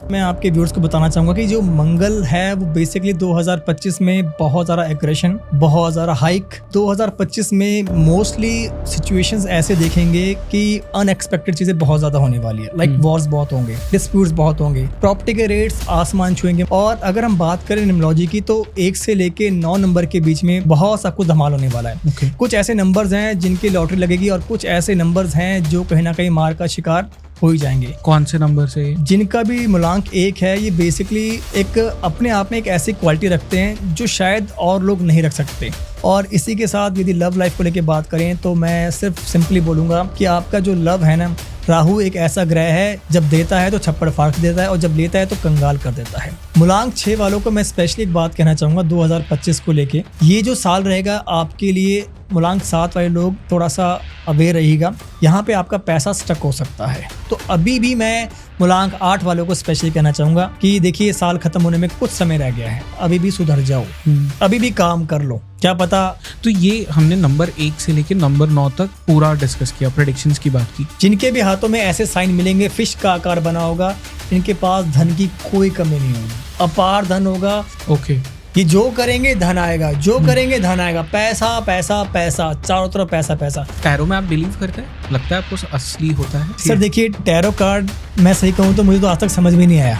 मैं आपके व्यूअर्स को बताना चाहूँगा कि जो मंगल है वो बेसिकली 2025 में बहुत ज़्यादा एग्रेशन, बहुत ज़्यादा हाइक। 2025 में मोस्टली सिचुएशंस ऐसे देखेंगे कि अनएक्सपेक्टेड चीज़ें बहुत ज़्यादा होने वाली है। लाइक वॉर्स बहुत होंगे, डिस्प्यूट्स बहुत होंगे, प्रॉपर्टी के रेट्स आसमान छुएंगे। और अगर हम बात करें न्यूमरोलॉजी की तो 1 से लेके 9 नंबर के बीच में बहुत सा कुछ धमाल होने वाला है। कुछ ऐसे नंबर्स हैं जिनकी लॉटरी लगेगी और कुछ ऐसे नंबर्स हैं जो कहीं ना कहीं मार का शिकार हो ही जाएंगे। कौन से नंबर से? जिनका भी मूलांक 1 है, ये बेसिकली एक अपने आप में एक ऐसी क्वालिटी रखते हैं जो शायद और लोग नहीं रख सकते। और इसी के साथ यदि लव लाइफ को लेके बात करें तो मैं सिर्फ सिंपली बोलूँगा कि आपका जो लव है ना, राहु एक ऐसा ग्रह है, जब देता है तो छप्पड़ फाड़ देता है और जब लेता है तो कंगाल कर देता है। मूलांक 6 वालों को मैं स्पेशली एक बात कहना चाहूँगा 2025 को लेके। ये जो साल रहेगा आपके लिए, मूलांक 7 वाले लोग थोड़ा सा अवेयर रहिएगा। यहाँ पे आपका पैसा स्टक हो सकता है। तो अभी भी मैं मूलांक 8 वालों को स्पेशली कहना चाहूँगा कि देखिए, साल खत्म होने में कुछ समय रह गया है, अभी भी सुधर जाओ, अभी भी काम कर लो, क्या पता। तो ये हमने नंबर 1 से लेकर नंबर 9 तक पूरा डिस्कस किया, प्रेडिक्शंस की बात की। जिनके भी हाथों में ऐसे साइन मिलेंगे, फिश का आकार बना होगा, इनके पास धन की कोई कमी नहीं होगी, अपार धन होगा। ओके, कि जो करेंगे धन आएगा, जो करेंगे धन आएगा, पैसा पैसा पैसा, चारों तरफ पैसा पैसा। टैरो में आप बिलीव करते हैं? लगता है आपको असली होता है? सर देखिए, टैरो कार्ड मैं सही कहूँ तो मुझे तो आज तक समझ में नहीं आया।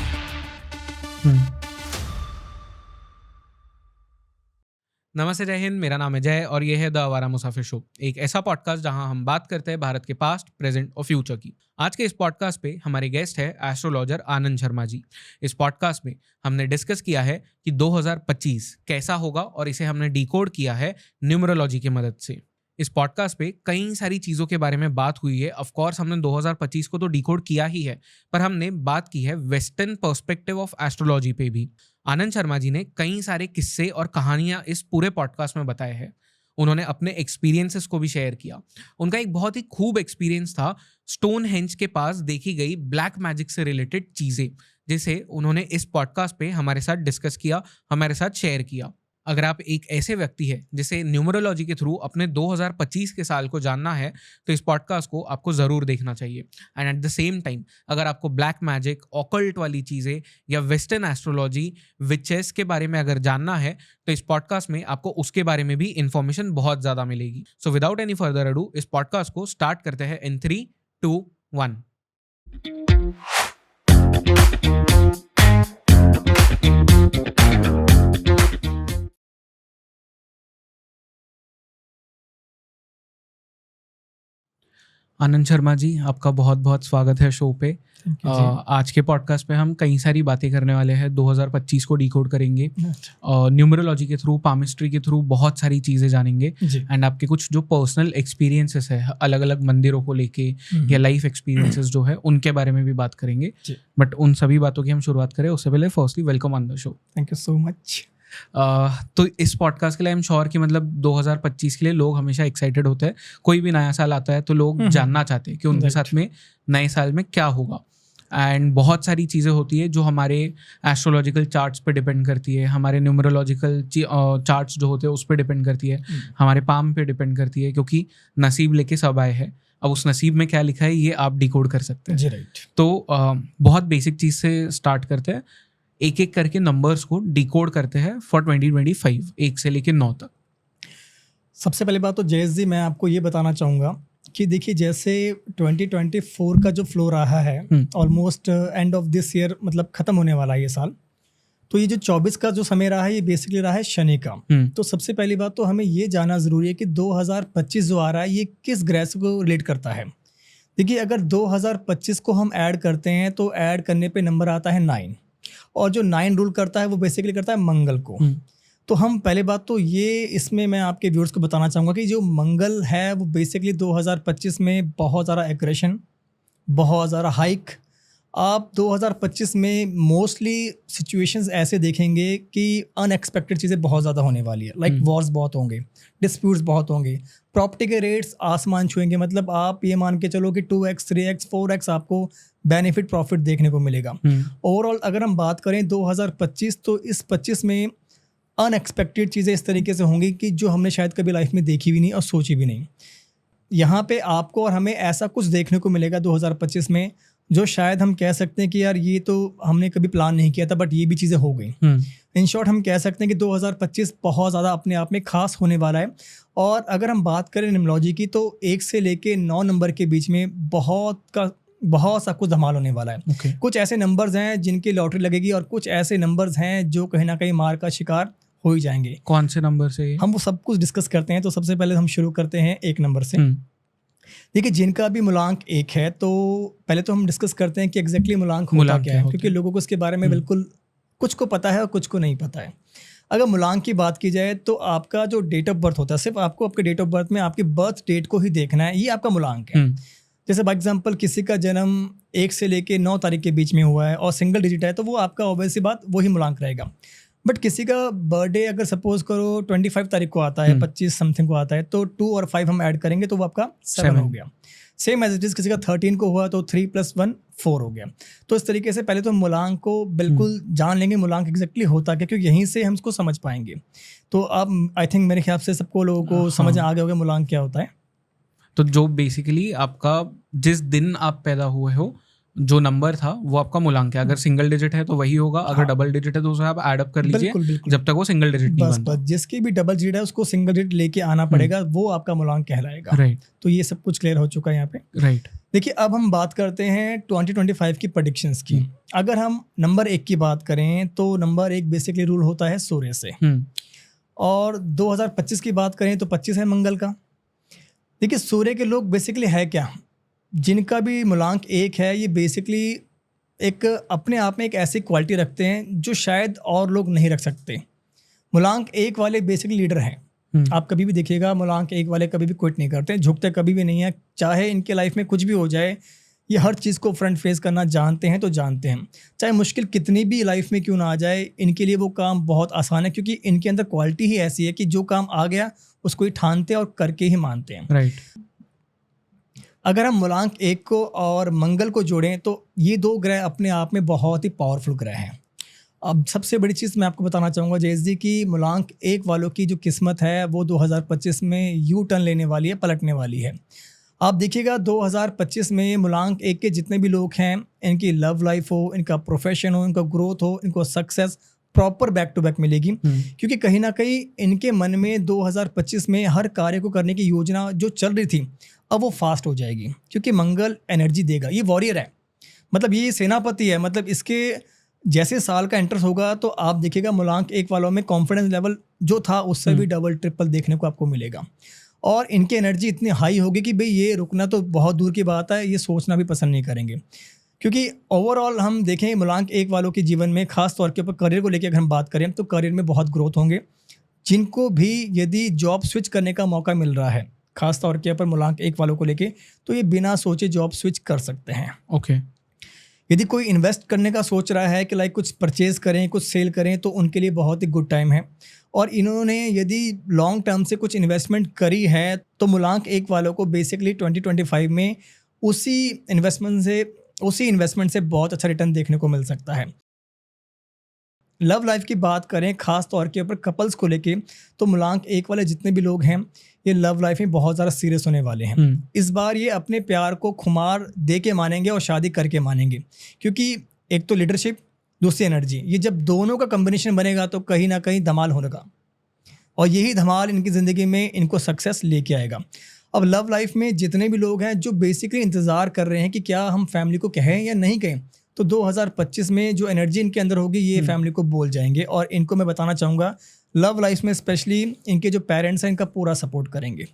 नमस्ते, जय हिंद। मेरा नाम है जय और ये है द आवारा मुसाफिर शो, एक ऐसा पॉडकास्ट जहां हम बात करते हैं भारत के पास्ट, प्रेजेंट और फ्यूचर की। आज के इस पॉडकास्ट पे हमारे गेस्ट है एस्ट्रोलॉजर आनंद शर्मा जी। इस पॉडकास्ट में हमने डिस्कस किया है कि 2025 कैसा होगा और इसे हमने डिकोड किया है न्यूमरोलॉजी की मदद से। इस पॉडकास्ट पे कई सारी चीज़ों के बारे में बात हुई है। ऑफ कोर्स हमने 2025 को तो डिकोड किया ही है, पर हमने बात की है वेस्टर्न पर्सपेक्टिव ऑफ एस्ट्रोलॉजी पे भी। आनंद शर्मा जी ने कई सारे किस्से और कहानियां इस पूरे पॉडकास्ट में बताए हैं। उन्होंने अपने एक्सपीरियंसेस को भी शेयर किया। उनका एक बहुत ही खूब एक्सपीरियंस था स्टोनहेंज के पास देखी गई ब्लैक मैजिक से रिलेटेड चीज़ें, जिसे उन्होंने इस पॉडकास्ट पे हमारे साथ डिस्कस किया, हमारे साथ शेयर किया। अगर आप एक ऐसे व्यक्ति है जिसे न्यूमरोलॉजी के थ्रू अपने 2025 के साल को जानना है तो इस पॉडकास्ट को आपको ज़रूर देखना चाहिए। And at the same time अगर आपको ब्लैक मैजिक, ऑकल्ट वाली चीज़ें या वेस्टर्न एस्ट्रोलॉजी, विचेस के बारे में अगर जानना है तो इस पॉडकास्ट में आपको उसके बारे में भी इंफॉर्मेशन बहुत ज़्यादा मिलेगी। So without any further ado इस पॉडकास्ट को स्टार्ट करते हैं इन 3, 2, 1। आनंद शर्मा जी, आपका बहुत बहुत स्वागत है शो पे। आज के पॉडकास्ट पे हम कई सारी बातें करने वाले हैं। 2025 को डिकोड करेंगे, न्यूमरोलॉजी के थ्रू, पामिस्ट्री के थ्रू बहुत सारी चीज़ें जानेंगे। एंड आपके कुछ जो पर्सनल एक्सपीरियंसेस है अलग अलग मंदिरों को लेके या लाइफ एक्सपीरियंसेस जो है उनके बारे में भी बात करेंगे। बट उन सभी बातों की हम शुरुआत करें उससे पहले firstly welcome on the show. Thank you so much. तो इस पॉडकास्ट के लिए आई एम श्योर कि मतलब 2025 के लिए लोग हमेशा एक्साइटेड होते हैं। कोई भी नया साल आता है तो लोग जानना चाहते हैं कि उनके साथ में नए साल में क्या होगा। एंड बहुत सारी चीज़ें होती है जो हमारे एस्ट्रोलॉजिकल चार्ट्स पे डिपेंड करती है, हमारे न्यूमरोलॉजिकल चार्ट्स जो होते हैं उस पर डिपेंड करती है, हमारे पाम पे डिपेंड करती है, क्योंकि नसीब लेके सब आए हैं। अब उस नसीब में क्या लिखा है ये आप डिकोड कर सकते हैं जी। राइट। तो बहुत बेसिक चीज़ से स्टार्ट करते हैं, एक एक करके नंबर्स को डिकोड करते हैं फॉर 2025, 1 से लेकर 9 तक। सबसे पहले बात तो जयेश जी, मैं आपको ये बताना चाहूँगा कि देखिए, जैसे 2024 का जो फ्लो रहा है, almost end of this year, मतलब खत्म होने वाला है ये साल। तो ये जो 24 का जो समय रहा है ये बेसिकली रहा है शनि का। तो सबसे पहली बात तो हमें ये जानना ज़रूरी है कि 2025 जो आ रहा है ये किस ग्रह को रिलेट करता है। देखिए, अगर 2025 को हम ऐड करते हैं तो ऐड करने पे नंबर आता है 9, और जो 9 रूल करता है वो बेसिकली करता है मंगल को। तो हम पहले बात तो ये इसमें मैं आपके व्यूअर्स को बताना चाहूँगा कि जो मंगल है वो बेसिकली 2025 में बहुत ज़्यादा एग्रेशन, बहुत ज़्यादा हाइक। आप 2025 में मोस्टली सिचुएशंस ऐसे देखेंगे कि अनएक्सपेक्टेड चीज़ें बहुत ज़्यादा होने वाली है। लाइक वॉर्स बहुत होंगे, डिस्प्यूट्स बहुत होंगे, प्रॉपर्टी के रेट्स आसमान छुएंगे। मतलब आप ये मान के चलो कि 2x, 3x, 4x आपको बेनिफिट प्रॉफिट देखने को मिलेगा। ओवरऑल अगर हम बात करें 2025, तो इस 25 में अनएक्सपेक्टेड चीज़ें इस तरीके से होंगी कि जो हमने शायद कभी लाइफ में देखी भी नहीं और सोची भी नहीं। यहाँ पे आपको और हमें ऐसा कुछ देखने को मिलेगा 2025 में जो शायद हम कह सकते हैं कि यार ये तो हमने कभी प्लान नहीं किया था बट ये भी चीज़ें हो गई। इन शॉर्ट हम कह सकते हैं कि 2025 बहुत ज़्यादा अपने आप में खास होने वाला है। और अगर हम बात करें न्यूमरोलॉजी की तो 1 से लेके 9 नंबर के बीच में बहुत सा कुछ धमाल होने वाला है। कुछ ऐसे नंबर्स हैं जिनकी लॉटरी लगेगी और कुछ ऐसे नंबर्स हैं जो कहीं ना कहीं मार का शिकार हो ही जाएंगे। कौन से नंबर से? हम वो सब कुछ डिस्कस करते हैं। तो सबसे पहले हम शुरू करते हैं 1 नंबर से। देखिए, जिनका भी मूलांक 1 है तो पहले तो हम डिस्कस करते हैं कि एग्जैक्टली मूलांक होता क्या है, क्योंकि लोगों को इसके बारे में बिल्कुल कुछ को पता है और कुछ को नहीं पता है। अगर मूलांक की बात की जाए तो आपका जो डेट ऑफ बर्थ होता है, सिर्फ आपको आपके डेट ऑफ बर्थ में आपकी बर्थ डेट को ही देखना है, ये आपका मूलांक है। जैसे बाय एग्जांपल किसी का जन्म 1 से लेके 9 तारीख के बीच में हुआ है और सिंगल डिजिट है तो वो आपका ऑब्वियस सी बात वही मूलांक रहेगा। बट किसी का बर्थडे अगर सपोज करो 25 तारीख को आता है, 25 समथिंग को आता है, तो 2 और 5 हम ऐड करेंगे तो वो आपका 7 हो गया। सेम एज इट इज किसी का 13 को हुआ तो 3 + 1 4 हो गया। तो इस तरीके से पहले तो मूलांक को बिल्कुल जान लेंगे मूलांक एग्जैक्टली होता क्या, क्योंकि यहीं से हम इसको समझ पाएंगे। तो अब आई थिंक मेरे ख्याल से सबको लोगों को समझ आ गया होगा मूलांक क्या होता है। तो जो बेसिकली आपका जिस दिन आप पैदा हुए हो जो नंबर था वो आपका मूलांक है। अगर सिंगल डिजिट है तो वही होगा, अगर डबल डिजिट है तो उसे आप ऐड अप कर लीजिए जब तक वो सिंगल डिजिट नहीं बनता। बस जिसकी भी डबल डिजिट है उसको सिंगल डिजिट लेके आना पड़ेगा, वो आपका मूलांक कहलाएगा। राइट। तो ये सब कुछ क्लियर हो चुका है यहाँ पे। राइट। देखिए, अब हम बात करते हैं 2025 की प्रेडिक्शंस की। अगर हम नंबर 1 की बात करें तो नंबर 1 बेसिकली रूल होता है सूर्य से। और 2025 की बात करें तो 25 है मंगल का। देखिए, सूर्य के लोग बेसिकली है क्या, जिनका भी मूलांक 1 है, ये बेसिकली एक अपने आप में एक ऐसी क्वालिटी रखते हैं जो शायद और लोग नहीं रख सकते। मूलांक 1 वाले बेसिकली लीडर हैं। आप कभी भी देखिएगा मूलांक 1 वाले कभी भी क्विट नहीं करते, झुकते कभी भी नहीं है। चाहे इनके लाइफ में कुछ भी हो जाए, ये हर चीज़ को फ्रंट फेस करना जानते हैं। तो जानते हैं चाहे मुश्किल कितनी भी लाइफ में क्यों ना आ जाए, इनके लिए वो काम बहुत आसान है, क्योंकि इनके अंदर क्वालिटी ही ऐसी है कि जो काम आ गया उसको ही ठानते हैं और करके ही मानते हैं। राइट। अगर हम मूलांक 1 को और मंगल को जोड़ें तो ये 2 ग्रह अपने आप में बहुत ही पावरफुल ग्रह हैं। अब सबसे बड़ी चीज़ मैं आपको बताना चाहूँगा जयेश जी की मूलांक 1 वालों की जो किस्मत है वो 2025 में यू टर्न लेने वाली है, पलटने वाली है। आप देखिएगा 2025 में मूलांक 1 के जितने भी लोग हैं, इनकी लव लाइफ हो, इनका प्रोफेशन हो, इनका ग्रोथ हो, इनको success proper back to back मिलेगी। क्योंकि कहीं ना कहीं इनके मन में 2025 में हर कार्य को करने की योजना जो चल रही थी अब वो फास्ट हो जाएगी, क्योंकि मंगल एनर्जी देगा। ये वॉरियर है, मतलब ये सेनापति है। मतलब इसके जैसे साल का एंट्रेंस होगा तो आप देखिएगा मूलांक 1 वालों में कॉन्फिडेंस लेवल जो था उससे भी डबल ट्रिपल देखने को आपको मिलेगा। और इनकी एनर्जी इतनी हाई होगी कि भाई ये रुकना तो बहुत दूर की बात है, ये सोचना भी पसंद नहीं करेंगे। क्योंकि ओवरऑल हम देखें मूलांक 1 वालों के जीवन में खास तौर के ऊपर करियर को लेकर अगर हम बात करें तो करियर में बहुत ग्रोथ होंगे। जिनको भी यदि जॉब स्विच करने का मौका मिल रहा है खास तौर के ऊपर मूलांक 1 वालों को लेके, तो ये बिना सोचे जॉब स्विच कर सकते हैं। ओके। यदि कोई इन्वेस्ट करने का सोच रहा है कि लाइक कुछ परचेज करें, कुछ सेल करें, तो उनके लिए बहुत ही गुड टाइम है। और इन्होंने यदि लॉन्ग टर्म से कुछ इन्वेस्टमेंट करी है तो मूलांक 1 वालों को बेसिकली 2025 में उसी इन्वेस्टमेंट से बहुत अच्छा रिटर्न देखने को मिल सकता है। लव लाइफ की बात करें खास तौर के ऊपर कपल्स को लेके, तो मूलांक 1 वाले जितने भी लोग हैं ये लव लाइफ में बहुत ज़्यादा सीरियस होने वाले हैं। इस बार ये अपने प्यार को खुमार दे के मानेंगे और शादी करके मानेंगे, क्योंकि एक तो लीडरशिप, दूसरी एनर्जी, ये जब दोनों का कम्बिनेशन बनेगा तो कहीं ना कहीं धमाल होगा। और यही धमाल इनकी ज़िंदगी में इनको सक्सेस लेके आएगा। अब लव लाइफ में जितने भी लोग हैं जो बेसिकली इंतज़ार कर रहे हैं कि क्या हम फैमिली को कहें या नहीं कहें, तो 2025 में जो एनर्जी इनके अंदर होगी ये फैमिली को बोल जाएंगे। और इनको मैं बताना चाहूँगा लव लाइफ में स्पेशली इनके जो पेरेंट्स हैं इनका पूरा सपोर्ट करेंगे।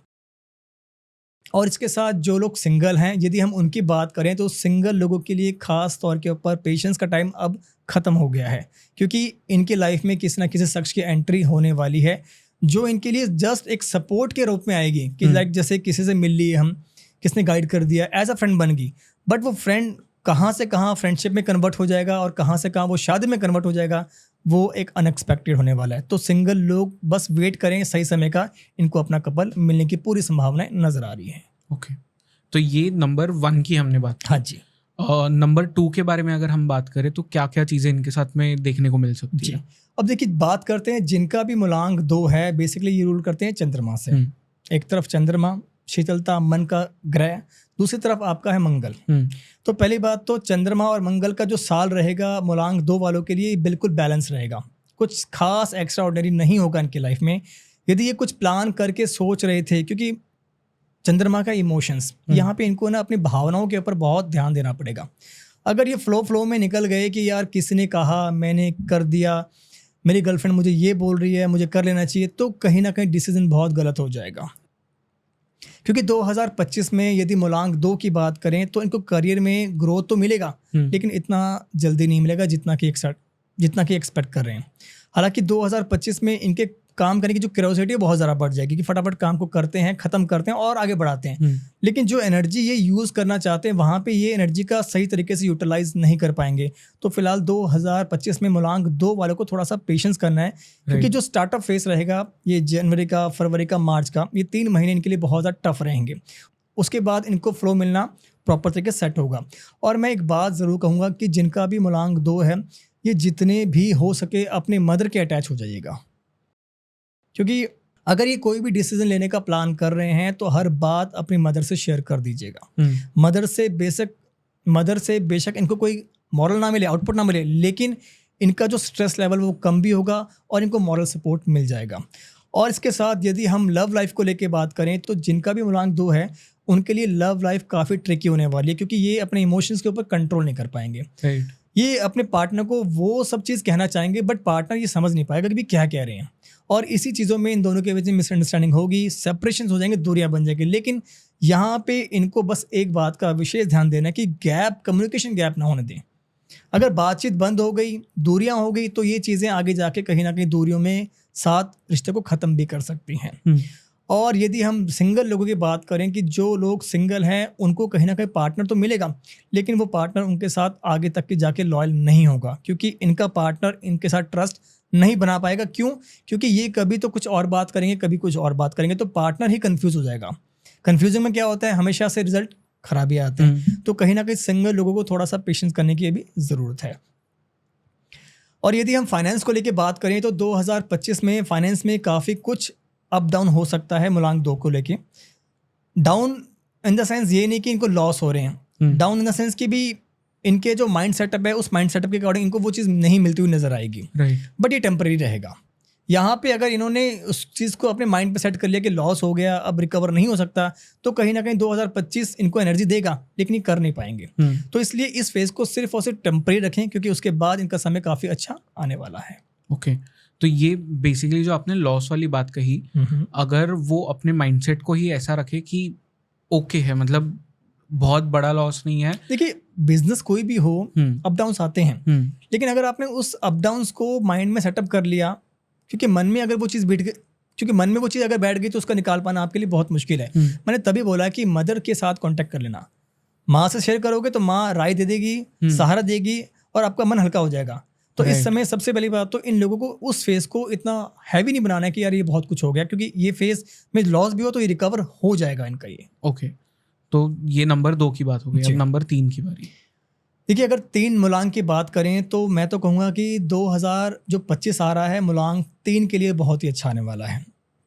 और इसके साथ जो लोग सिंगल हैं, यदि हम उनकी बात करें तो सिंगल लोगों के लिए खास तौर के ऊपर पेशेंस का टाइम अब ख़त्म हो गया है, क्योंकि इनकी लाइफ में किसी ना किसी शख्स की एंट्री होने वाली है जो इनके लिए जस्ट एक सपोर्ट के रूप में आएगी कि लाइक जैसे किसी से मिल लिए हम, किसने गाइड कर दिया, एज अ फ्रेंड बन गई। बट वो फ्रेंड कहाँ से कहाँ फ्रेंडशिप में कन्वर्ट हो जाएगा और कहाँ से कहाँ वो शादी में कन्वर्ट हो जाएगा, वो एक अनएक्सपेक्टेड होने वाला है। तो सिंगल लोग बस वेट करें सही समय का, इनको अपना कपल मिलने की पूरी संभावनाएं नजर आ रही है। ओके। तो ये नंबर 1 की हमने बात की। हाँ जी। और नंबर 2 के बारे में अगर हम बात करें तो क्या क्या चीज़ें इनके साथ में देखने को मिल सकती है? अब देखिए, बात करते हैं जिनका भी मूलांक 2 है, बेसिकली ये रूल करते हैं चंद्रमा से। एक तरफ चंद्रमा, शीतलता, मन का ग्रह, दूसरी तरफ आपका है मंगल। तो पहली बात तो चंद्रमा और मंगल का जो साल रहेगा मूलांक 2 वालों के लिए बिल्कुल बैलेंस रहेगा, कुछ खास एक्स्ट्रा ऑर्डिनरी नहीं होगा इनकी लाइफ में। यदि ये कुछ प्लान करके सोच रहे थे, क्योंकि चंद्रमा का इमोशंस, यहाँ पे इनको ना अपनी भावनाओं के ऊपर बहुत ध्यान देना पड़ेगा। अगर ये फ्लो में निकल गए कि यार किसी ने कहा, मैंने कर दिया, मेरी गर्लफ्रेंड मुझे ये बोल रही है, मुझे कर लेना चाहिए, तो कहीं ना कहीं डिसीजन बहुत गलत हो जाएगा। क्योंकि 2025 में यदि मूलांक 2 की बात करें तो इनको करियर में ग्रोथ तो मिलेगा, लेकिन इतना जल्दी नहीं मिलेगा जितना कि एक्सपेक्ट कर रहे हैं। हालांकि 2025 में इनके काम करने की जो क्यूरियोसिटी है बहुत ज़्यादा बढ़ जाएगी कि फटाफट काम को करते हैं, ख़त्म करते हैं और आगे बढ़ाते हैं। लेकिन जो एनर्जी ये यूज़ करना चाहते हैं वहाँ पे ये एनर्जी का सही तरीके से यूटिलाइज नहीं कर पाएंगे। तो फिलहाल 2025 में मूलांक 2 वालों को थोड़ा सा पेशेंस करना है, क्योंकि जो स्टार्टअप फेस रहेगा ये जनवरी का, फरवरी का, मार्च का, ये 3 महीने इनके लिए बहुत ज़्यादा टफ रहेंगे। उसके बाद इनको फ्लो मिलना प्रॉपर तरीके से सेट होगा। और मैं एक बात ज़रूर कहूँगा कि जिनका भी मूलांक 2 है, ये जितने भी हो सके अपने मदर के अटैच हो जाइएगा, क्योंकि अगर ये कोई भी डिसीजन लेने का प्लान कर रहे हैं तो हर बात अपनी मदर से शेयर कर दीजिएगा। मदर से बेशक इनको कोई मॉरल ना मिले, आउटपुट ना मिले, लेकिन इनका जो स्ट्रेस लेवल वो कम भी होगा और इनको मॉरल सपोर्ट मिल जाएगा। और इसके साथ यदि हम लव लाइफ को लेके बात करें तो जिनका भी मूलांक 2 है उनके लिए लव लाइफ काफ़ी ट्रिकी होने वाली है, क्योंकि ये अपने इमोशंस के ऊपर कंट्रोल नहीं कर पाएंगे। ये अपने पार्टनर को वो सब चीज़ कहना चाहेंगे, बट पार्टनर ये समझ नहीं पाएगा कि भी क्या कह रहे हैं, और इसी चीज़ों में इन दोनों के बीच में मिसअंडरस्टैंडिंग होगी, सेपरेशन हो जाएंगे, दूरियां बन जाएंगी। लेकिन यहाँ पे इनको बस एक बात का विशेष ध्यान देना है कि कम्युनिकेशन गैप ना होने दें। अगर बातचीत बंद हो गई, दूरियां हो गई, तो ये चीज़ें आगे जाके कहीं ना कहीं दूरियों में साथ रिश्ते को ख़त्म भी कर सकती हैं। और यदि हम सिंगल लोगों की बात करें कि जो लोग सिंगल हैं उनको कहीं ना कहीं पार्टनर तो मिलेगा, लेकिन वो पार्टनर उनके साथ आगे तक के जाके लॉयल नहीं होगा, क्योंकि इनका पार्टनर इनके साथ ट्रस्ट नहीं बना पाएगा। क्यों? क्योंकि ये कभी तो कुछ और बात करेंगे, कभी कुछ और बात करेंगे, तो पार्टनर ही कंफ्यूज हो जाएगा। कंफ्यूजन में क्या होता है, हमेशा से रिजल्ट खराब ही आते हैं। तो कहीं ना कहीं सिंगल लोगों को थोड़ा सा पेशेंस करने की भी ज़रूरत है। और यदि हम फाइनेंस को लेके बात करें तो 2025 में फाइनेंस में काफ़ी कुछ अप डाउन हो सकता है मूलांक 2 को लेके। डाउन इन द सेंस ये नहीं कि इनको लॉस हो रहे हैं, डाउन इन द सेंस कि भी इनके जो माइंड सेटअप है उस माइंड सेटअप के अकॉर्डिंग इनको वो चीज़ नहीं मिलती हुई नजर आएगी, बट ये टेम्परेरी रहेगा। यहाँ पे अगर इन्होंने उस चीज़ को अपने माइंड पे सेट कर लिया कि लॉस हो गया, अब रिकवर नहीं हो सकता, तो कहीं ना कहीं 2025 इनको एनर्जी देगा, लेकिन ये कर नहीं पाएंगे। तो इसलिए इस फेज को सिर्फ और सिर्फ टेम्परेरी रखें, क्योंकि उसके बाद इनका समय काफ़ी अच्छा आने वाला है। ओके तो ये बेसिकली जो आपने लॉस वाली बात कही, अगर वो अपने माइंडसेट को ही ऐसा रखे कि ओके है, मतलब बहुत बड़ा लॉस नहीं है। देखिए बिजनेस कोई भी हो, अप डाउन्स आते हैं, लेकिन अगर आपने उस अप डाउन्स को माइंड में सेटअप कर लिया, क्योंकि मन में अगर वो चीज़ बैठ गई, क्योंकि मन में वो चीज़ अगर बैठ गई तो उसका निकाल पाना आपके लिए बहुत मुश्किल है। मैंने तभी बोला कि मदर के साथ कांटेक्ट कर लेना, माँ से शेयर करोगे तो माँ राय दे देगी, सहारा देगी और आपका मन हल्का हो जाएगा। तो इस समय सबसे पहली बात तो इन लोगों को उस फेज को इतना हैवी नहीं बनाना है कि यार ये बहुत कुछ हो गया, क्योंकि ये फेज में लॉस भी हो तो ये रिकवर हो जाएगा इनका ये। ओके तो ये नंबर 2 की बात हो गई, अब नंबर 3 की बारी। देखिए अगर 3 मूलांक की बात करें तो मैं तो कहूँगा कि 2025 आ रहा है, मूलांक 3 के लिए बहुत ही अच्छा आने वाला है।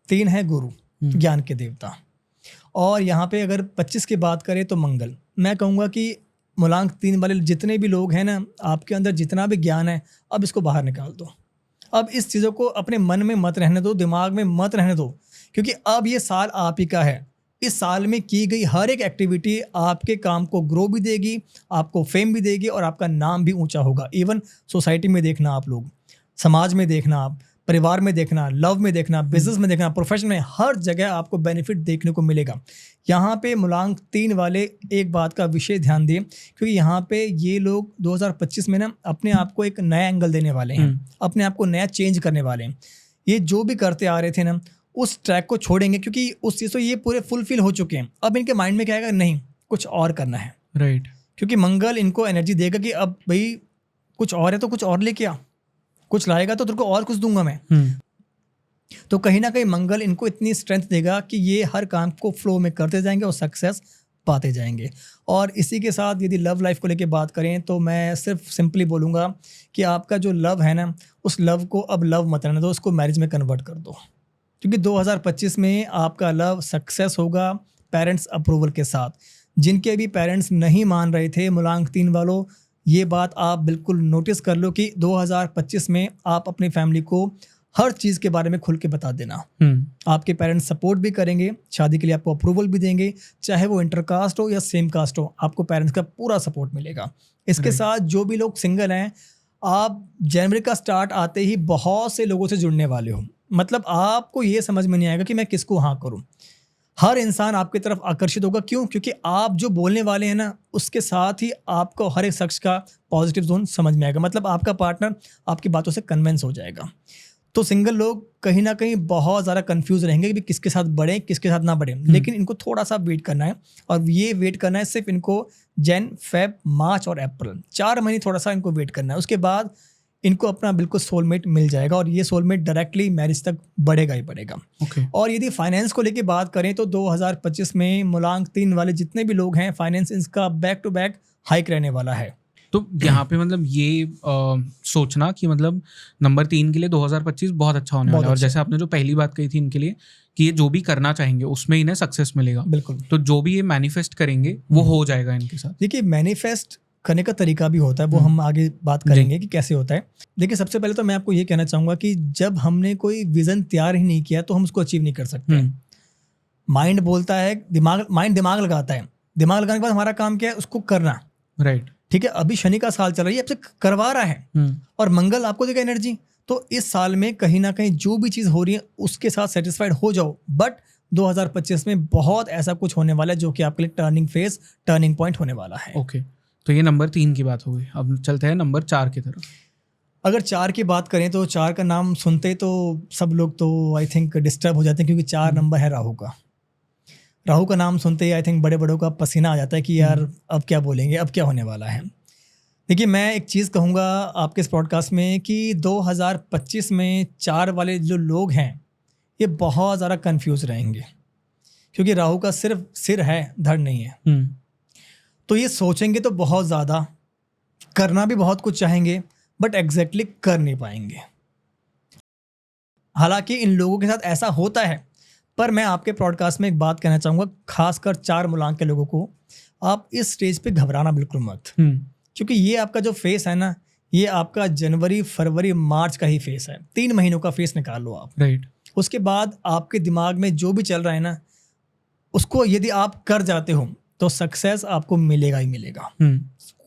3 है गुरु, ज्ञान के देवता, और यहाँ पे अगर 25 की बात करें तो मंगल। मैं कहूँगा कि मूलांक 3 वाले जितने भी लोग हैं ना, आपके अंदर जितना भी ज्ञान है अब इसको बाहर निकाल दो। अब इस चीज़ों को अपने मन में मत रहने दो, दिमाग में मत रहने दो, क्योंकि अब ये साल आप ही का है। इस साल में की गई हर एक एक्टिविटी आपके काम को ग्रो भी देगी, आपको फेम भी देगी और आपका नाम भी ऊंचा होगा। इवन सोसाइटी में देखना, आप लोग समाज में देखना, आप परिवार में देखना, लव में देखना, बिजनेस में देखना, प्रोफेशन में, हर जगह आपको बेनिफिट देखने को मिलेगा। यहाँ पे मूलांक 3 वाले एक बात का विशेष ध्यान दें, क्योंकि यहाँ पे ये लोग 2025 में ना अपने आप को एक नया एंगल देने वाले हैं, अपने आप को नया चेंज करने वाले हैं। ये जो भी करते आ रहे थे ना उस ट्रैक को छोड़ेंगे, क्योंकि उस चीज़ को ये पूरे फुलफिल हो चुके हैं। अब इनके माइंड में क्या आएगा, नहीं कुछ और करना है, राइट। क्योंकि मंगल इनको एनर्जी देगा कि अब भाई कुछ और है तो कुछ और लेके आ, कुछ लाएगा तो तेरे को और कुछ दूंगा मैं। तो कहीं ना कहीं मंगल इनको इतनी स्ट्रेंथ देगा कि ये हर काम को फ्लो में करते जाएंगे और सक्सेस पाते जाएंगे। और इसी के साथ यदि लव लाइफ को लेके बात करें तो मैं सिर्फ सिंपली बोलूँगा कि आपका जो लव है ना, उस लव को अब लव मत रहने दो, उसको मैरिज में कन्वर्ट कर दो, क्योंकि 2025 में आपका लव सक्सेस होगा, पेरेंट्स अप्रूवल के साथ। जिनके भी पेरेंट्स नहीं मान रहे थे, मूलांक 3 वालों, ये बात आप बिल्कुल नोटिस कर लो कि 2025 में आप अपनी फैमिली को हर चीज़ के बारे में खुल के बता देना। आपके पेरेंट्स सपोर्ट भी करेंगे, शादी के लिए आपको अप्रूवल भी देंगे, चाहे वो इंटरकास्ट हो या सेम कास्ट हो, आपको पेरेंट्स का पूरा सपोर्ट मिलेगा। इसके साथ जो भी लोग सिंगल हैं, आप जनवरी का स्टार्ट आते ही बहुत से लोगों से जुड़ने वाले हो। मतलब आपको ये समझ में नहीं आएगा कि मैं किसको हाँ करूँ। हर इंसान आपकी तरफ आकर्षित होगा। क्यों? क्योंकि आप जो बोलने वाले हैं ना, उसके साथ ही आपको हर एक शख्स का पॉजिटिव जोन समझ में आएगा। मतलब आपका पार्टनर आपकी बातों से कन्विंस हो जाएगा। तो सिंगल लोग कहीं ना कहीं बहुत ज़्यादा कंफ्यूज रहेंगे कि किसके साथ बढ़े, किसके साथ ना बढ़े। लेकिन इनको थोड़ा सा वेट करना है, और ये वेट करना है सिर्फ इनको जैन, फेब, मार्च और अप्रैल, 4 महीने थोड़ा सा इनको वेट करना है। उसके बाद इनको अपना बिल्कुल सोलमेट मिल जाएगा, और ये सोलमेट डायरेक्टली मैरिज तक बढ़ेगा ही बढ़ेगा। और यदि फाइनेंस को लेके बात करें तो 2025 में मूलांक 3 वाले जितने भी लोग हैं, फाइनेंस इनका बैक टू बैक हाइक रहने वाला है। तो यहाँ पे मतलब ये सोचना कि मतलब नंबर 3 के लिए 2025 बहुत अच्छा होने वाला है। और जैसे आपने जो पहली बात कही थी इनके लिए कि ये जो भी करना चाहेंगे उसमें इन्हें सक्सेस मिलेगा। बिल्कुल। तो जो भी ये मैनिफेस्ट करेंगे वो हो जाएगा इनके साथ। देखिए, मैनिफेस्ट करने का तरीका भी होता है, वो हम आगे बात करेंगे कि कैसे होता है। देखिए, सबसे पहले तो मैं आपको ये कहना चाहूँगा कि जब हमने कोई विजन तैयार ही नहीं किया तो हम उसको अचीव नहीं कर सकते। माइंड बोलता है, माइंड दिमाग लगाता है, दिमाग लगाने के बाद हमारा काम क्या है? उसको करना। राइट। ठीक है, अभी शनि का साल चल रहा है, ये आपसे करवा रहा है, और मंगल आपको देगा एनर्जी। तो इस साल में कहीं ना कहीं जो भी चीज़ हो रही है उसके साथ सेटिस्फाइड हो जाओ। बट 2025 में बहुत ऐसा कुछ होने वाला है जो कि आपके लिए टर्निंग पॉइंट होने वाला है। ओके, तो ये नंबर 3 की बात हो गई। अब चलते हैं नंबर 4 की तरफ। अगर 4 की बात करें तो 4 का नाम सुनते तो सब लोग तो आई थिंक डिस्टर्ब हो जाते हैं, क्योंकि 4 नंबर है राहु का। राहु का नाम सुनते ही आई थिंक बड़े बड़ों का पसीना आ जाता है कि यार अब क्या बोलेंगे, अब क्या होने वाला है। देखिए, मैं एक चीज़ कहूँगा आपके इस पॉडकास्ट में कि 2025 में 4 वाले जो लोग हैं ये बहुत ज़्यादा कंफ्यूज रहेंगे, क्योंकि राहु का सिर्फ सिर है, धड़ नहीं है। तो ये सोचेंगे तो बहुत ज़्यादा, करना भी बहुत कुछ चाहेंगे, बट एग्जैक्टली कर नहीं पाएंगे। हालांकि इन लोगों के साथ ऐसा होता है, पर मैं आपके पॉडकास्ट में एक बात कहना चाहूँगा, खासकर 4 मूलांक के लोगों को, आप इस स्टेज पे घबराना बिल्कुल मत। क्योंकि ये आपका जो फेस है ना, ये आपका जनवरी, फरवरी, मार्च का ही फेस है। 3 महीनों का फेस निकाल लो आप। राइट। उसके बाद आपके दिमाग में जो भी चल रहा है ना, उसको यदि आप कर जाते हो तो सक्सेस आपको मिलेगा ही मिलेगा।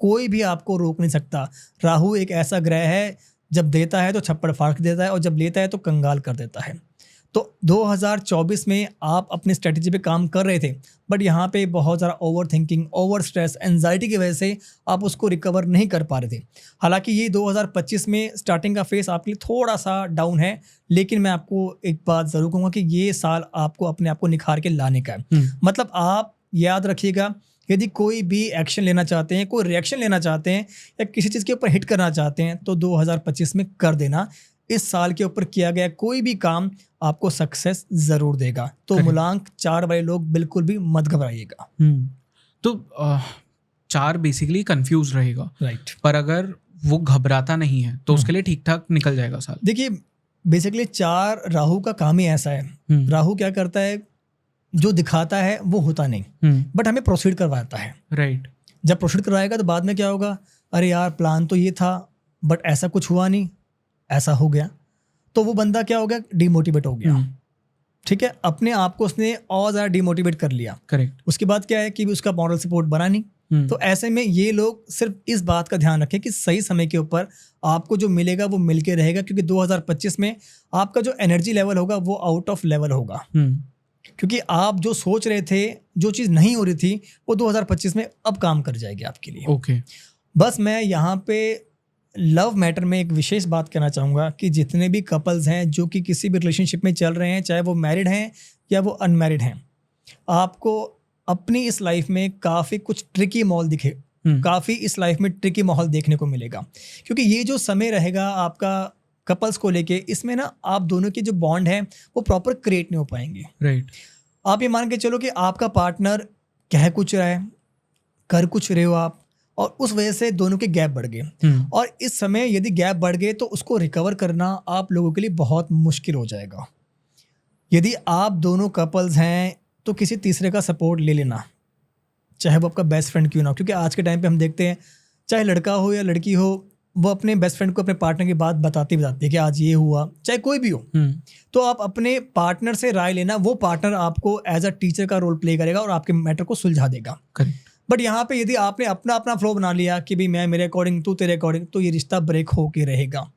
कोई भी आपको रोक नहीं सकता। राहु एक ऐसा ग्रह है, जब देता है तो छप्पड़ फाड़ देता है, और जब लेता है तो कंगाल कर देता है। तो 2024 में आप अपनी स्ट्रेटजी पे काम कर रहे थे, बट यहाँ पे बहुत ज़्यादा over thinking, over stress, anxiety की वजह से आप उसको रिकवर नहीं कर पा रहे थे। हालांकि ये 2025 में स्टार्टिंग का फेस आपके लिए थोड़ा सा डाउन है, लेकिन मैं आपको एक बात ज़रूर कहूँगा कि ये साल आपको अपने आप को निखार के लाने का है। मतलब आप याद रखिएगा, यदि कोई भी एक्शन लेना चाहते हैं, कोई रिएक्शन लेना चाहते हैं, या किसी चीज़ के ऊपर हिट करना चाहते हैं, तो 2025 में कर देना। इस साल के ऊपर किया गया कोई भी काम आपको सक्सेस जरूर देगा। तो मूलांक 4 वाले लोग बिल्कुल भी मत घबराइएगा। तो 4 बेसिकली कंफ्यूज रहेगा। राइट। पर अगर वो घबराता नहीं है तो उसके लिए ठीक ठाक निकल जाएगा साल। देखिए, बेसिकली 4 राहु का काम ही ऐसा है। राहु क्या करता है, जो दिखाता है वो होता नहीं, बट हमें प्रोसीड करवाता है। राइट। जब प्रोसीड करवाएगा तो बाद में क्या होगा, अरे यार प्लान तो ये था बट ऐसा कुछ हुआ नहीं, ऐसा हो गया। तो वो बंदा क्या हो गया, डिमोटिवेट हो गया। ठीक है, अपने आप को उसने और ज़्यादा डिमोटिवेट कर लिया। करेक्ट। उसके बाद क्या है कि उसका मॉरल सपोर्ट बना नहीं। तो ऐसे में ये लोग सिर्फ इस बात का ध्यान रखें कि सही समय के ऊपर आपको जो मिलेगा वो मिल के रहेगा, क्योंकि 2025 में आपका जो एनर्जी लेवल होगा वो आउट ऑफ लेवल होगा। क्योंकि आप जो सोच रहे थे, जो चीज़ नहीं हो रही थी, वो 2025 में अब काम कर जाएगी आपके लिए। ओके। बस मैं यहाँ पे लव मैटर में एक विशेष बात कहना चाहूँगा कि जितने भी कपल्स हैं जो कि किसी भी रिलेशनशिप में चल रहे हैं, चाहे वो मैरिड हैं या वो अनमैरिड हैं, आपको अपनी इस लाइफ में काफ़ी कुछ ट्रिकी माहौल दिखे, काफ़ी इस लाइफ में ट्रिकी माहौल देखने को मिलेगा। क्योंकि ये जो समय रहेगा आपका कपल्स को लेके, इसमें ना आप दोनों के जो बॉन्ड है वो प्रॉपर क्रिएट नहीं हो पाएंगे। राइट। आप ये मान के चलो कि आपका पार्टनर कह कुछ रहा है, कर कुछ रहे हो आप, और उस वजह से दोनों के गैप बढ़ गए। और इस समय यदि गैप बढ़ गए तो उसको रिकवर करना आप लोगों के लिए बहुत मुश्किल हो जाएगा। यदि आप दोनों कपल्स हैं, तो किसी तीसरे का सपोर्ट ले लेना, चाहे वो आपका बेस्ट फ्रेंड क्यों ना हो। क्योंकि आज के टाइम पे हम देखते हैं चाहे लड़का हो या लड़की हो, वो अपने बेस्ट फ्रेंड को अपने पार्टनर की बात बताती है कि आज ये हुआ, चाहे कोई भी हो। तो आप अपने पार्टनर से राय लेना, वो पार्टनर आपको एज अ टीचर का रोल प्ले करेगा और आपके मैटर को सुलझा देगा। बट यहाँ पे यदि आपने अपना अपना फ्लो बना लिया कि भाई मैं मेरे अकॉर्डिंग, तू तेरे अकॉर्डिंग, तो ये रिश्ता ब्रेक होके रहेगा।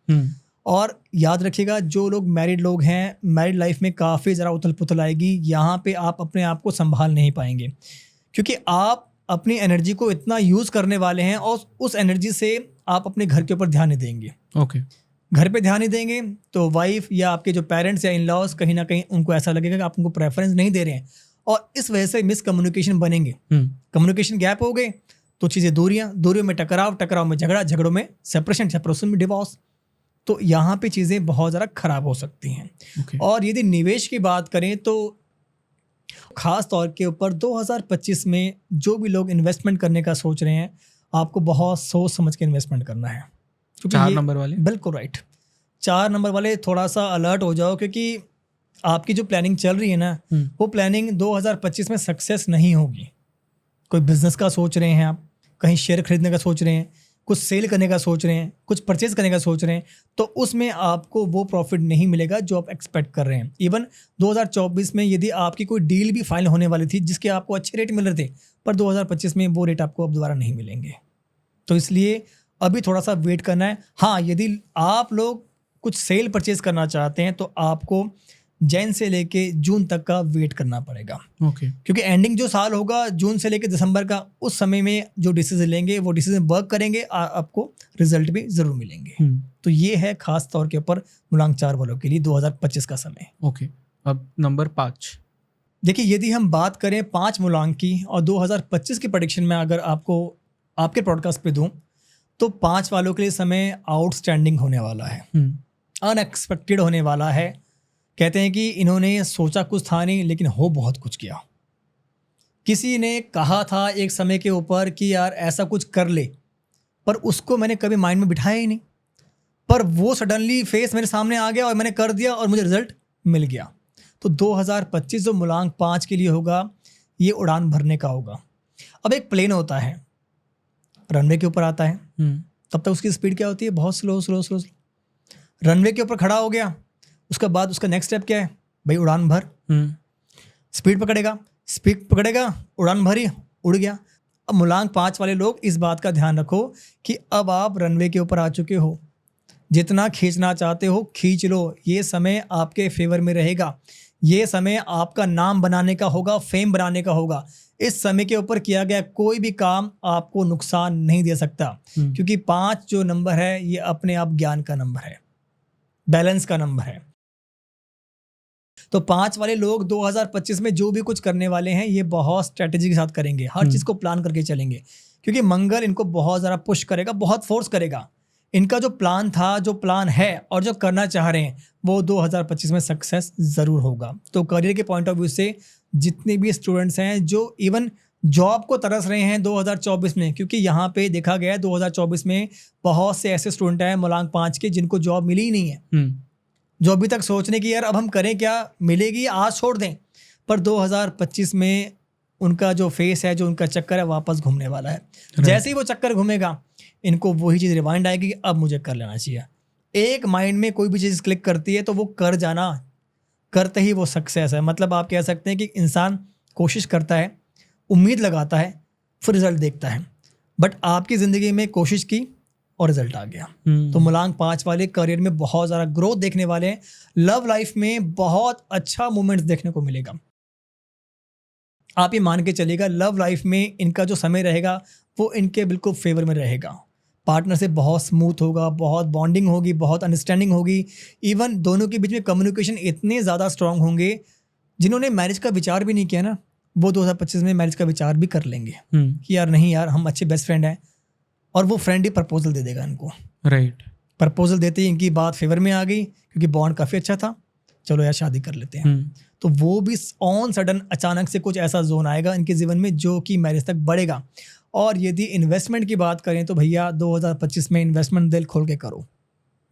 और याद रखिएगा, जो लोग मैरिड लोग हैं, मैरिड लाइफ में काफ़ी ज़रा उथल पुथल आएगी। यहाँ पे आप अपने आप को संभाल नहीं पाएंगे, क्योंकि आप अपनी एनर्जी को इतना यूज़ करने वाले हैं और उस एनर्जी से आप अपने घर के ऊपर ध्यान नहीं देंगे। ओके, घर पे ध्यान नहीं देंगे तो वाइफ या आपके जो पेरेंट्स या इन लॉज, कहीं ना कहीं उनको ऐसा लगेगा कि आप उनको प्रेफरेंस नहीं दे रहे हैं, और इस वजह से मिसकम्युनिकेशन बनेंगे। कम्युनिकेशन गैप हो गए तो चीज़ें दूरियों में टकराव में झगड़ा, झगड़ों में सेपरेशन में डिवोर्स। तो यहाँ पे चीज़ें बहुत ज़्यादा खराब हो सकती हैं। और यदि निवेश की बात करें तो खास तौर के ऊपर 2025 में जो भी लोग इन्वेस्टमेंट करने का सोच रहे हैं, आपको बहुत सोच समझ के इन्वेस्टमेंट करना है। 4 नंबर वाले, बिल्कुल राइट, 4 नंबर वाले थोड़ा सा अलर्ट हो जाओ, क्योंकि आपकी जो प्लानिंग चल रही है ना, वो प्लानिंग 2025 में सक्सेस नहीं होगी। कोई बिजनेस का सोच रहे हैं आप, कहीं शेयर खरीदने का सोच रहे हैं, कुछ सेल करने का सोच रहे हैं, कुछ परचेज करने का सोच रहे हैं, तो उसमें आपको वो प्रॉफिट नहीं मिलेगा जो आप एक्सपेक्ट कर रहे हैं। इवन 2024 में यदि आपकी कोई डील भी फाइनल होने वाली थी जिसके आपको अच्छे रेट मिल रहे थे, पर 2025 में वो रेट आपको अब दोबारा नहीं मिलेंगे। तो इसलिए अभी थोड़ा सा वेट करना है। हाँ, यदि आप लोग कुछ सेल परचेज करना चाहते हैं तो आपको जैन से लेके जून तक का वेट करना पड़ेगा। क्योंकि एंडिंग जो साल होगा जून से लेके दिसंबर का, उस समय में जो डिसीजन लेंगे वो डिसीजन वर्क करेंगे, आपको रिजल्ट भी जरूर मिलेंगे। तो ये है खास तौर के ऊपर मूलांक 4 वालों के लिए 2025 का समय। अब नंबर 5। देखिए, यदि हम बात करें 5 मूलांक की और 2025 की प्रेडिक्शन में अगर आपको आपके पॉडकास्ट पे दूं, तो 5 वालों के लिए समय आउटस्टैंडिंग होने वाला है, अनएक्सपेक्टेड होने वाला है। कहते हैं कि इन्होंने सोचा कुछ था नहीं, लेकिन हो बहुत कुछ किया। किसी ने कहा था एक समय के ऊपर कि यार ऐसा कुछ कर ले, पर उसको मैंने कभी माइंड में बिठाया ही नहीं, पर वो सडनली फेस मेरे सामने आ गया और मैंने कर दिया और मुझे रिजल्ट मिल गया। तो 2025 जो मूलांक 5 के लिए होगा, ये उड़ान भरने का होगा। अब एक प्लेन होता है, रनवे के ऊपर आता है, तब तक उसकी स्पीड क्या होती है? बहुत स्लो। रनवे के ऊपर खड़ा हो गया, उसके बाद उसका नेक्स्ट स्टेप क्या है भाई? उड़ान भर। स्पीड पकड़ेगा, उड़ान भरी, उड़ गया। अब मूलांक 5 वाले लोग इस बात का ध्यान रखो कि अब आप रनवे के ऊपर आ चुके हो, जितना खींचना चाहते हो खींच लो। ये समय आपके फेवर में रहेगा, ये समय आपका नाम बनाने का होगा, फेम बनाने का होगा। इस समय के ऊपर किया गया कोई भी काम आपको नुकसान नहीं दे सकता, क्योंकि 5 जो नंबर है ये अपने आप ज्ञान का नंबर है, बैलेंस का नंबर है। तो 5 वाले लोग 2025 में जो भी कुछ करने वाले हैं, ये बहुत स्ट्रेटेजी के साथ करेंगे, हर चीज़ को प्लान करके चलेंगे, क्योंकि मंगल इनको बहुत ज़्यादा पुश करेगा, बहुत फोर्स करेगा। इनका जो प्लान था, जो प्लान है और जो करना चाह रहे हैं, वो 2025 में सक्सेस ज़रूर होगा। तो करियर के पॉइंट ऑफ व्यू से जितने भी स्टूडेंट्स हैं जो इवन जॉब को तरस रहे हैं 2024 में, क्योंकि यहाँ पे देखा गया है 2024 में बहुत से ऐसे स्टूडेंट हैं मूलांक 5 के जिनको जॉब मिली ही नहीं है, जो अभी तक सोचने की यार अब हम करें क्या, मिलेगी आज छोड़ दें, पर 2025 में उनका जो फेस है, जो उनका चक्कर है, वापस घूमने वाला है। जैसे ही वो चक्कर घूमेगा, इनको वही चीज़ रिवाइंड आएगी कि अब मुझे कर लेना चाहिए। एक माइंड में कोई भी चीज़ क्लिक करती है तो वो कर जाना, करते ही वो सक्सेस है। मतलब आप कह सकते हैं कि इंसान कोशिश करता है, उम्मीद लगाता है, फिर रिजल्ट देखता है, बट आपकी ज़िंदगी में कोशिश की और रिजल्ट आ गया। तो मूलांक 5 वाले करियर में बहुत ज़्यादा ग्रोथ देखने वाले हैं, लव लाइफ में बहुत अच्छा मोमेंट्स देखने को मिलेगा। आप ये मान के चलिएगा, लव लाइफ में इनका जो समय रहेगा वो इनके बिल्कुल फेवर में रहेगा। पार्टनर से बहुत स्मूथ होगा, बहुत बॉन्डिंग होगी, बहुत अंडरस्टैंडिंग होगी। इवन दोनों के बीच में कम्युनिकेशन इतने ज़्यादा स्ट्रांग होंगे, जिन्होंने मैरिज का विचार भी नहीं किया ना, वो 2025 में मैरिज का विचार भी कर लेंगे कि यार नहीं यार, हम अच्छे बेस्ट फ्रेंड हैं, और वो फ्रेंड ही प्रपोजल दे देगा इनको। राइट, प्रपोजल देते ही इनकी बात फेवर में आ गई, क्योंकि बॉन्ड काफ़ी अच्छा था, चलो यार शादी कर लेते हैं। तो वो भी ऑन सडन अचानक से कुछ ऐसा जोन आएगा इनके जीवन में जो कि मैरिज तक बढ़ेगा। और यदि इन्वेस्टमेंट की बात करें तो भैया 2025 में इन्वेस्टमेंट दिल खोल के करो,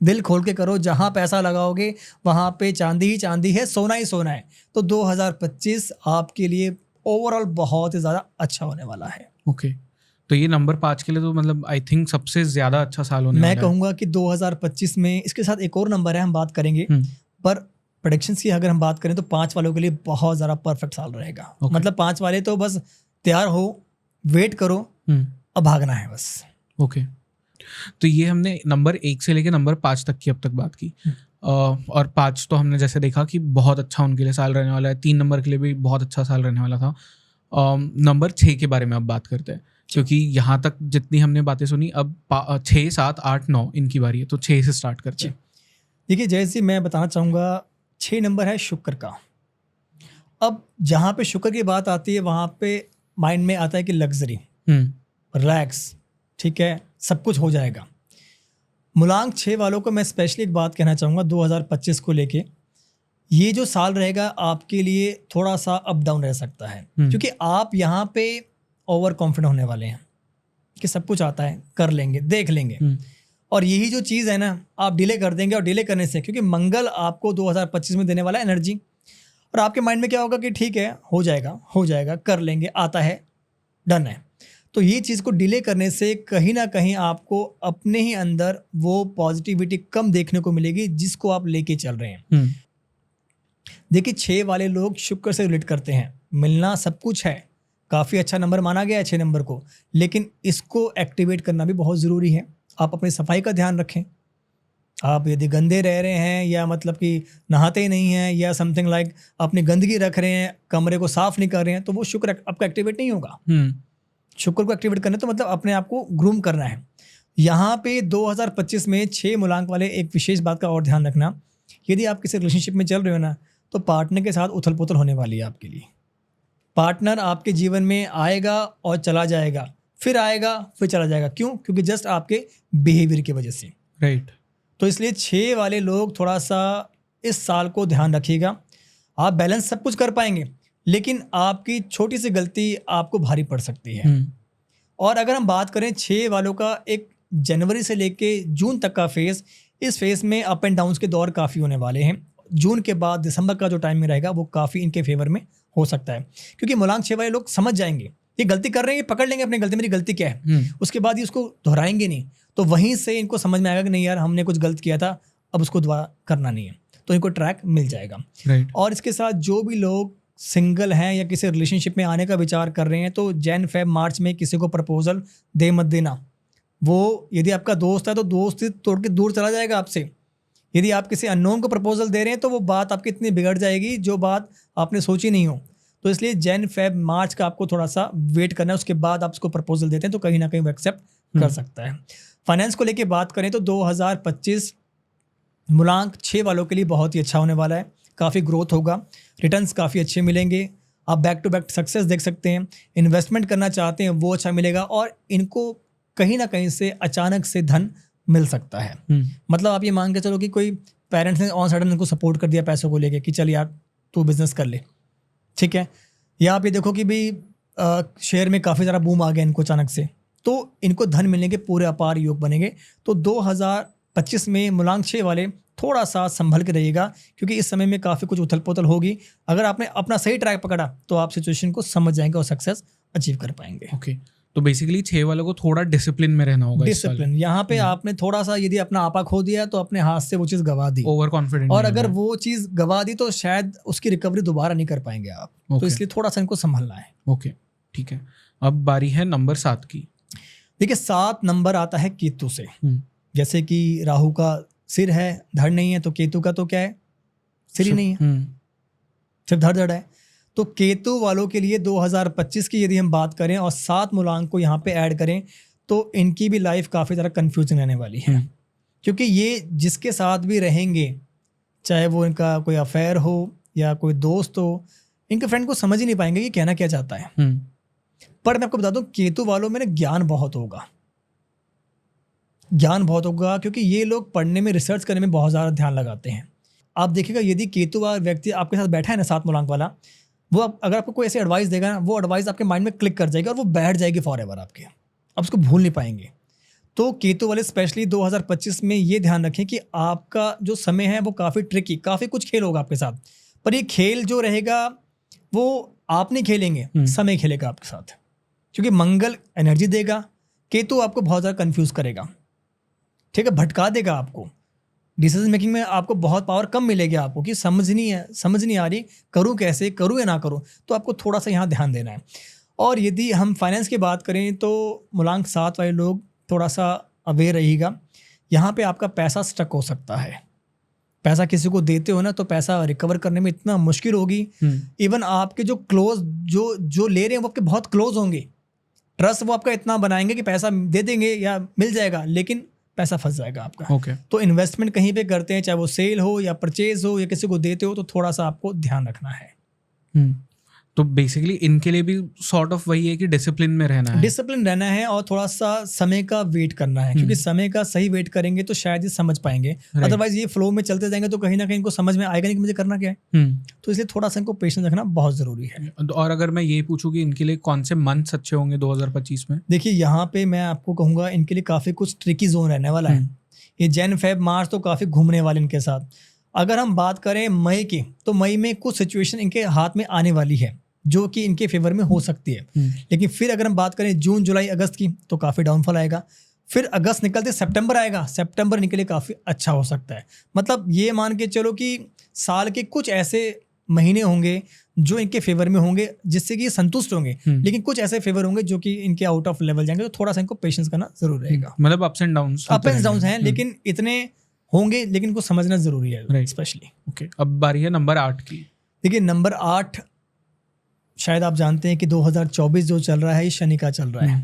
दिल खोल के करो, जहाँ पैसा लगाओगे वहाँ पे चांदी ही चांदी है, सोना ही सोना है। तो 2025 आपके लिए ओवरऑल बहुत ही ज़्यादा अच्छा होने वाला है। ओके, तो ये नंबर 5 के लिए तो मतलब आई थिंक सबसे ज़्यादा अच्छा साल होने मैं वाला है। कहूँगा कि 2025 में इसके साथ एक और नंबर है, हम बात करेंगे, पर प्रेडिक्शंस की अगर हम बात करें तो 5 वालों के लिए बहुत ज़्यादा परफेक्ट साल रहेगा। मतलब 5 वाले तो बस तैयार हो, वेट करो, अब भागना है बस। ओके, तो ये हमने नंबर 1 से लेके नंबर 5 तक की अब तक बात की। और 5 तो हमने जैसे देखा कि बहुत अच्छा उनके लिए साल रहने वाला है। 3 नंबर के लिए भी बहुत अच्छा साल रहने वाला था। नंबर 6 के बारे में अब बात करते हैं, क्योंकि यहाँ तक जितनी हमने बातें सुनी, अब 6, 7, 8, 9 इनकी बारी है। तो 6 से स्टार्ट करते हैं। देखिए जैसे मैं बताना चाहूँगा, 6 नंबर है शुक्र का। अब जहाँ पे शुक्र की बात आती है वहाँ पे माइंड में आता है कि लग्जरी, रिलैक्स, ठीक है, सब कुछ हो जाएगा। मूलांक 6 वालों को मैं स्पेशली एक बात कहना चाहूँगा 2025 को लेके, ये जो साल रहेगा आपके लिए थोड़ा सा अप डाउन रह सकता है, क्योंकि आप यहाँ पे ओवर कॉन्फिडेंट होने वाले हैं कि सब कुछ आता है, कर लेंगे, देख लेंगे। और यही जो चीज़ है ना, आप डिले कर देंगे, और डिले करने से, क्योंकि मंगल आपको 2025 में देने वाला है एनर्जी, और आपके माइंड में क्या होगा कि ठीक है, हो जाएगा, कर लेंगे, आता है, डन है। तो ये चीज़ को डिले करने से कहीं ना कहीं आपको अपने ही अंदर वो पॉजिटिविटी कम देखने को मिलेगी जिसको आप लेके चल रहे हैं। देखिए 6 वाले लोग शुक्र से रिलेट करते हैं, मिलना सब कुछ है, काफ़ी अच्छा नंबर माना गया है 6 नंबर को, लेकिन इसको एक्टिवेट करना भी बहुत ज़रूरी है। आप अपनी सफाई का ध्यान रखें। आप यदि गंदे रह रहे हैं, या मतलब कि नहाते ही नहीं हैं, या समथिंग लाइक अपनी गंदगी रख रहे हैं, कमरे को साफ नहीं कर रहे हैं, तो वो शुक्र आपका एक्टिवेट नहीं होगा। शुक्र को एक्टिवेट करना तो मतलब अपने आप को ग्रूम करना है। यहाँ पे 2025 में 6 मूलांक वाले एक विशेष बात का और ध्यान रखना, यदि आप किसी रिलेशनशिप में चल रहे हो ना, तो पार्टनर के साथ उथल पुथल होने वाली है आपके लिए। पार्टनर आपके जीवन में आएगा और चला जाएगा, फिर आएगा फिर चला जाएगा। क्यों? क्योंकि जस्ट आपके बिहेवियर की वजह से। राइट। तो इसलिए 6 वाले लोग थोड़ा सा इस साल को ध्यान रखिएगा। आप बैलेंस सब कुछ कर पाएंगे, लेकिन आपकी छोटी सी गलती आपको भारी पड़ सकती है। और अगर हम बात करें 6 वालों का, एक जनवरी से लेके जून तक का फेज, इस फेज में अप एंड डाउन्स के दौर काफ़ी होने वाले हैं। जून के बाद दिसंबर का जो टाइम में रहेगा वो काफ़ी इनके फेवर में हो सकता है, क्योंकि मूलांक 6 वाले लोग समझ जाएंगे ये गलती कर रहे हैं, ये पकड़ लेंगे अपनी गलती, मेरी गलती क्या है, उसके बाद ये उसको दोहराएंगे नहीं। तो वहीं से इनको समझ में आएगा कि नहीं यार, हमने कुछ गलत किया था, अब उसको दोबारा करना नहीं है, तो इनको ट्रैक मिल जाएगा। राइट। और इसके साथ जो भी लोग सिंगल हैं या किसी रिलेशनशिप में आने का विचार कर रहे हैं, तो जैन फेब मार्च में किसी को प्रपोजल दे मत देना। वो यदि आपका दोस्त है तो दोस्ती तोड़ के दूर चला जाएगा आपसे। यदि आप किसी अननोन को प्रपोजल दे रहे हैं तो वो बात आपकी इतनी बिगड़ जाएगी जो बात आपने सोची नहीं हो। तो इसलिए जैन फेब मार्च का आपको थोड़ा सा वेट करना है, उसके बाद आप उसको प्रपोजल देते हैं तो कहीं ना कहीं वो एक्सेप्ट कर सकता है। फाइनेंस को लेके बात करें तो 2025 मूलांक 6 वालों के लिए बहुत ही अच्छा होने वाला है। काफ़ी ग्रोथ होगा, रिटर्न्स काफ़ी अच्छे मिलेंगे, आप बैक टू बैक सक्सेस देख सकते हैं। इन्वेस्टमेंट करना चाहते हैं वो अच्छा मिलेगा, और इनको कहीं ना कहीं से अचानक से धन मिल सकता है। मतलब आप ये मान के चलो कि कोई पेरेंट्स ने ऑन सडन इनको सपोर्ट कर दिया पैसों को लेके कि चल यार तू बिजनेस कर ले, ठीक है। या आप ये देखो कि भाई शेयर में काफ़ी ज़्यादा बूम आ गया इनको अचानक से, तो इनको धन मिलने के पूरे अपार योग बनेंगे। तो 2025 में मूलांक 6 वाले थोड़ा सा संभल के रहिएगा, क्योंकि इस समय में काफ़ी कुछ उथल पुथल होगी। अगर आपने अपना सही ट्रैक पकड़ा तो आप सिचुएशन को समझ जाएंगे और सक्सेस अचीव कर पाएंगे। ओके, तो बेसिकली 6 वालों को थोड़ा डिसिप्लिन में रहना होगा। डिसिप्लिन, यहाँ पे आपने थोड़ा सा यदि अपना आपा खो दिया तो अपने हाथ से वो चीज़ गवा दी, ओवर कॉन्फिडेंट, और अगर वो चीज़ गवा दी तो शायद उसकी रिकवरी दोबारा नहीं कर पाएंगे आप। तो इसलिए थोड़ा सा इनको संभलना है। ओके, ठीक है। अब बारी है नंबर 7 की। देखिए 7 नंबर आता है केतु से। जैसे कि राहु का सिर है, धड़ नहीं है, तो केतु का तो क्या है, सिर ही नहीं है, सिर्फ धड़ है। तो केतु वालों के लिए 2025 की यदि हम बात करें और 7 मूलांक को यहाँ पे ऐड करें तो इनकी भी लाइफ काफ़ी ज़्यादा कन्फ्यूजिंग रहने वाली है, क्योंकि ये जिसके साथ भी रहेंगे, चाहे वो इनका कोई अफेयर हो या कोई दोस्त हो, इनके फ्रेंड को समझ ही नहीं पाएंगे कि कहना क्या चाहता है। पर मैं आपको बता दूं, केतु वालों में ज्ञान बहुत होगा, क्योंकि ये लोग पढ़ने में, रिसर्च करने में बहुत ज़्यादा ध्यान लगाते हैं। आप देखिएगा यदि केतु वाला व्यक्ति आपके साथ बैठा है ना 7 मूलांक वाला, वो अगर आपको कोई ऐसी एडवाइस देगा ना, वो एडवाइस आपके माइंड में क्लिक कर जाएगी और वो बैठ जाएगी फॉर एवर आपके, आप उसको भूल नहीं पाएंगे। तो केतु वाले स्पेशली 2025 में ये ध्यान रखें कि आपका जो समय है वो काफ़ी ट्रिकी, काफ़ी कुछ खेल होगा आपके साथ, पर ये खेल जो रहेगा वो आप नहीं खेलेंगे, समय खेलेगा आपके साथ, क्योंकि मंगल एनर्जी देगा, केतु आपको बहुत ज़्यादा कंफ्यूज करेगा, ठीक है, भटका देगा आपको, डिसीजन मेकिंग में आपको बहुत पावर कम मिलेगी आपको कि समझ नहीं आ रही करूँ कैसे, करूँ या ना करूँ, तो आपको थोड़ा सा यहाँ ध्यान देना है। और यदि हम फाइनेंस की बात करें तो मूलांक 7 वाले लोग थोड़ा सा अवेयर रहिएगा, यहाँ पे आपका पैसा स्टक हो सकता है, पैसा किसी को देते हो ना तो पैसा रिकवर करने में इतना मुश्किल होगी, इवन आपके जो क्लोज जो ले रहे हैं वो आपके बहुत क्लोज होंगे, ट्रस्ट वो आपका इतना बनाएंगे कि पैसा दे देंगे या मिल जाएगा, लेकिन पैसा फंस जाएगा आपका। तो इन्वेस्टमेंट कहीं पे करते हैं, चाहे वो सेल हो या परचेज हो या किसी को देते हो, तो थोड़ा सा आपको ध्यान रखना है। तो बेसिकली इनके लिए भी सॉर्ट ऑफ वही है कि डिसिप्लिन में रहना है, डिसिप्लिन रहना है और थोड़ा सा समय का वेट करना है, क्योंकि समय का सही वेट करेंगे तो शायद ये समझ पाएंगे, अदरवाइज ये फ्लो में चलते जाएंगे तो कहीं ना कहीं इनको समझ में आएगा नहीं कि मुझे करना क्या है। तो इसलिए थोड़ा सा इनको पेशेंस रखना बहुत जरूरी है। और अगर मैं ये पूछूं कि इनके लिए कौन से मंथ्स अच्छे होंगे 2025 में? देखिए यहाँ पे मैं आपको कहूँगा इनके लिए काफ़ी कुछ ट्रिकी जोन रहने वाला है। ये जैन फेब मार्च तो काफ़ी घूमने वाले इनके साथ। अगर हम बात करें मई की, तो मई में कुछ सिचुएशन इनके हाथ में आने वाली है जो कि इनके फेवर में हो सकती है, लेकिन फिर अगर हम बात करें जून जुलाई अगस्त की तो काफ़ी डाउनफॉल आएगा। फिर अगस्त निकलते सितंबर आएगा, सितंबर इनके लिए काफ़ी अच्छा हो सकता है। मतलब ये मान के चलो कि साल के कुछ ऐसे महीने होंगे जो इनके फेवर में होंगे जिससे कि ये संतुष्ट होंगे, लेकिन कुछ ऐसे फेवर होंगे जो कि इनके आउट ऑफ लेवल जाएंगे, तो थोड़ा सा इनको पेशेंस करना जरूर रहेगा। मतलब अप्स एंड डाउन्स हैं, लेकिन इतने होंगे, लेकिन इनको समझना जरूरी है स्पेशली। ओके, अब बारी है नंबर 8 की। देखिए नंबर 8 शायद आप जानते हैं कि 2024 जो चल रहा है ये शनि का चल रहा है।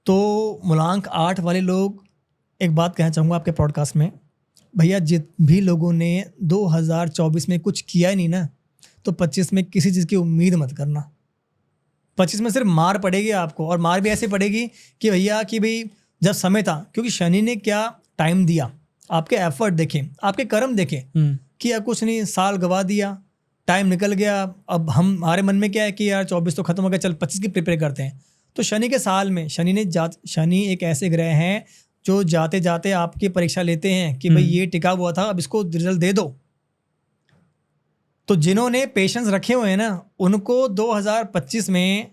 तो मूलांक 8 वाले लोग, एक बात कहना चाहूँगा आपके पॉडकास्ट में, भैया जित भी लोगों ने 2024 में कुछ किया ही नहीं ना, तो 25 में किसी चीज़ की उम्मीद मत करना। 25 में सिर्फ मार पड़ेगी आपको, और मार भी ऐसे पड़ेगी कि भैया कि भाई जब समय था, क्योंकि शनि ने क्या टाइम दिया, आपके एफर्ट देखें, आपके कर्म देखें, किया कुछ नहीं, साल गवा दिया, टाइम निकल गया। अब हमारे मन में क्या है कि यार 24 तो खत्म हो गया, चल 25 की प्रिपेयर करते हैं। तो शनि के साल में शनि एक ऐसे ग्रह हैं जो जाते जाते आपकी परीक्षा लेते हैं कि भाई ये टिका हुआ था, अब इसको रिजल्ट दे दो। तो जिन्होंने पेशेंस रखे हुए हैं ना, उनको 2025 में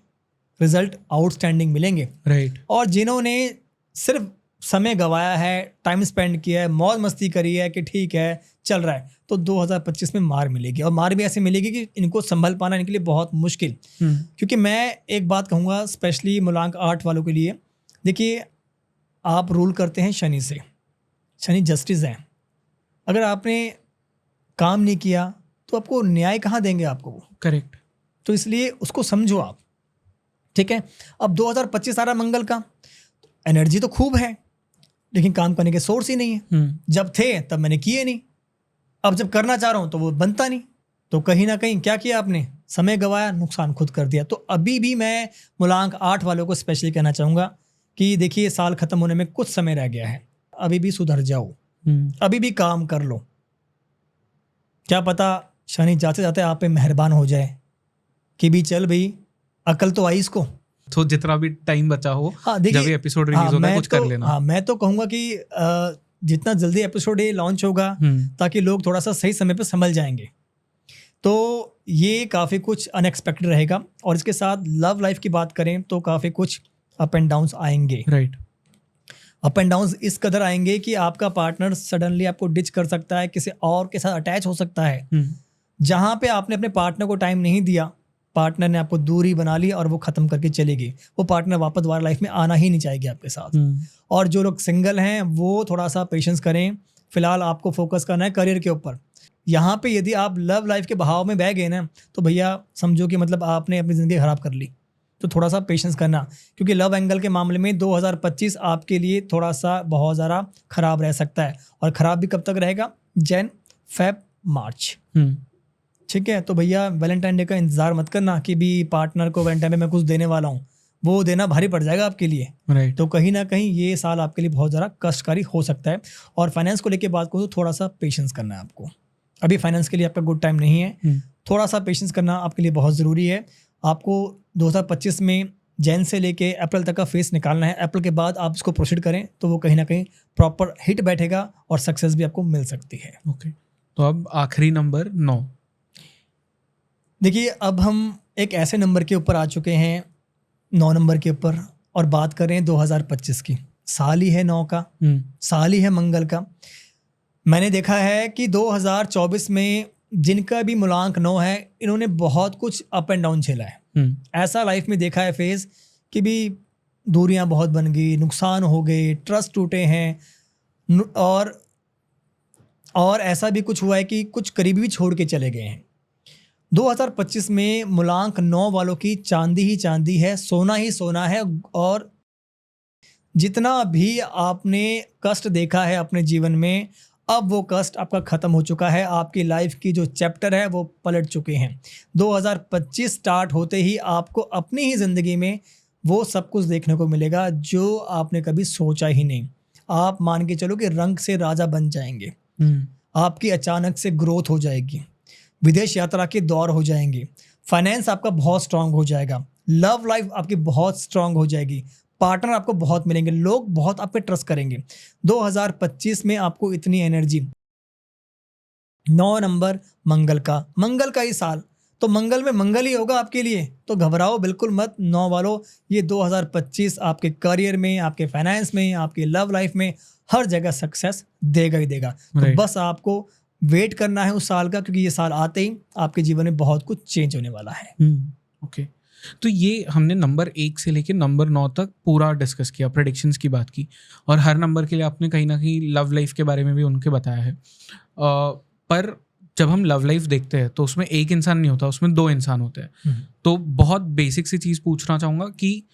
रिजल्ट आउटस्टैंडिंग मिलेंगे, राइट। और जिन्होंने सिर्फ समय गवाया है, टाइम स्पेंड किया है, मौज मस्ती करी है कि ठीक है चल रहा है, तो 2025 में मार मिलेगी, और मार भी ऐसे मिलेगी कि इनको संभल पाना इनके लिए बहुत मुश्किल। क्योंकि मैं एक बात कहूँगा स्पेशली मूलांक 8 वालों के लिए, देखिए आप रूल करते हैं शनि से, शनि जस्टिस है, अगर आपने काम नहीं किया तो आपको न्याय कहाँ देंगे आपको वो, करेक्ट। तो इसलिए उसको समझो आप, ठीक है। अब 2025 आ रहा मंगल का, एनर्जी तो खूब है लेकिन काम करने के सोर्स ही नहीं है। जब थे तब मैंने किए नहीं, अब जब करना चाह रहा हूँ तो वो बनता नहीं, तो कहीं ना कहीं क्या किया आपने, समय गवाया, नुकसान खुद कर दिया। तो अभी भी मैं मूलांक 8 वालों को स्पेशली कहना चाहूँगा कि देखिए साल खत्म होने में कुछ समय रह गया है, अभी भी सुधर जाओ, अभी भी काम कर लो, क्या पता शनि जाते जाते आप पे मेहरबान हो जाए कि भी चल भाई अकल तो आई इसको। तो जितना भी टाइम बचा हो, जब ये एपिसोड रिलीज होगा कुछ कर लेना। हाँ, मैं तो कहूँगा कि जितना जल्दी एपिसोड ये लॉन्च होगा ताकि लोग थोड़ा सा सही समय पे संभल जाएंगे, तो ये काफ़ी कुछ अनएक्सपेक्टेड रहेगा। और इसके साथ लव लाइफ की बात करें तो काफ़ी कुछ अप एंड डाउन्स आएंगे, राइट। अप एंड डाउन्स इस कदर आएंगे कि आपका पार्टनर सडनली आपको डिच कर सकता है, किसी और के साथ अटैच हो सकता है। जहाँ पे आपने अपने पार्टनर को टाइम नहीं दिया, पार्टनर ने आपको दूरी बना ली और वो खत्म करके चलेगी, वो पार्टनर वापस दोबारा लाइफ में आना ही नहीं चाहेगी आपके साथ। और जो लोग सिंगल हैं वो थोड़ा सा पेशेंस करें, फिलहाल आपको फोकस करना है करियर के ऊपर। यहाँ पे यदि आप लव लाइफ के बहाव में बह गए ना, तो भैया समझो कि मतलब आपने अपनी ज़िंदगी खराब कर ली। तो थोड़ा सा पेशेंस करना, क्योंकि लव एंगल के मामले में 2025 आपके लिए थोड़ा सा बहुत ज़्यादा खराब रह सकता है। और ख़राब भी कब तक रहेगा, जैन फेब मार्च, ठीक है। तो भैया वैलेंटाइन डे का इंतज़ार मत करना कि भी पार्टनर को वैलेंटाइन डे में कुछ देने वाला हूँ, वो देना भारी पड़ जाएगा आपके लिए, राइट। तो कहीं ना कहीं ये साल आपके लिए बहुत ज़्यादा कष्टकारी हो सकता है। और फाइनेंस को लेकर बात करूँ तो थोड़ा सा पेशेंस करना है आपको, अभी फाइनेंस के लिए आपका गुड टाइम नहीं है, थोड़ा सा पेशेंस करना आपके लिए बहुत ज़रूरी है। आपको 2025 में जैन से लेके अप्रैल तक का फेस निकालना है। अप्रैल के बाद आप इसको प्रोसीड करें तो वो कहीं ना कहीं प्रॉपर हिट बैठेगा और सक्सेस भी आपको मिल सकती है। ओके, तो अब आखिरी नंबर 9। देखिए अब हम एक ऐसे नंबर के ऊपर आ चुके हैं, 9 नंबर के ऊपर, और बात करें 2025 की। साल ही है 9 का, साल ही है मंगल का। मैंने देखा है कि 2024 में जिनका भी मूलांक 9 है, इन्होंने बहुत कुछ अप एंड डाउन झेला है। ऐसा लाइफ में देखा है फेज कि भी दूरियां बहुत बन गई, नुकसान हो गए, ट्रस्ट टूटे हैं, और ऐसा भी कुछ हुआ है कि कुछ करीबी भी छोड़ के चले गए हैं। 2025 में मूलांक 9 वालों की चांदी ही चांदी है, सोना ही सोना है। और जितना भी आपने कष्ट देखा है अपने जीवन में, अब वो कष्ट आपका ख़त्म हो चुका है। आपकी लाइफ की जो चैप्टर है वो पलट चुके हैं। 2025 स्टार्ट होते ही आपको अपनी ही ज़िंदगी में वो सब कुछ देखने को मिलेगा जो आपने कभी सोचा ही नहीं। आप मान के चलो कि रंग से राजा बन जाएंगे। आपकी अचानक से ग्रोथ हो जाएगी, विदेश यात्रा के दौर हो जाएंगे, फाइनेंस आपका बहुत स्ट्रांग हो जाएगा, लव लाइफ आपकी बहुत स्ट्रांग हो जाएगी, पार्टनर आपको बहुत मिलेंगे, लोग बहुत आप पे ट्रस्ट करेंगे। 2025 में आपको इतनी एनर्जी, 9 नंबर मंगल का ही साल, तो मंगल में मंगल ही होगा आपके लिए। तो घबराओ बिल्कुल मत 9 वालों, ये 2025 आपके करियर में, आपके फाइनेंस में, आपके लव लाइफ में हर जगह सक्सेस देगा ही देगा। तो बस आपको वेट करना है उस साल का, क्योंकि ये साल आते ही आपके जीवन में बहुत कुछ चेंज होने वाला है। ओके, तो ये हमने नंबर 1 से लेकर नंबर 9 तक पूरा डिस्कस किया, प्रेडिक्शंस की बात की, और हर नंबर के लिए आपने कहीं ना कहीं लव लाइफ के बारे में भी उनके बताया है। पर जब हम लव लाइफ देखते हैं तो उसमें एक इंसान नहीं होता, उसमें 2 इंसान होते हैं। तो बहुत बेसिक सी चीज़ पूछना चाहूँगा कि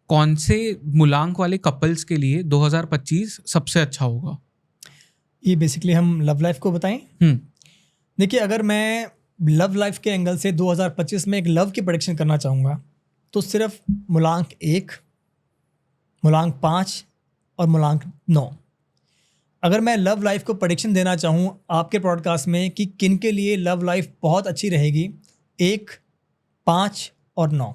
कौन से मूलांक वाले कपल्स के लिए 2025 सबसे अच्छा होगा? ये बेसिकली हम लव लाइफ को बताएं। देखिए अगर मैं लव लाइफ के एंगल से 2025 में एक लव की प्रेडिक्शन करना चाहूँगा तो सिर्फ मूलांक 1, मूलांक 5 और मूलांक 9। अगर मैं लव लाइफ को प्रेडिक्शन देना चाहूँ आपके पॉडकास्ट में कि किन के लिए लव लाइफ बहुत अच्छी रहेगी, 1, 5 और 9,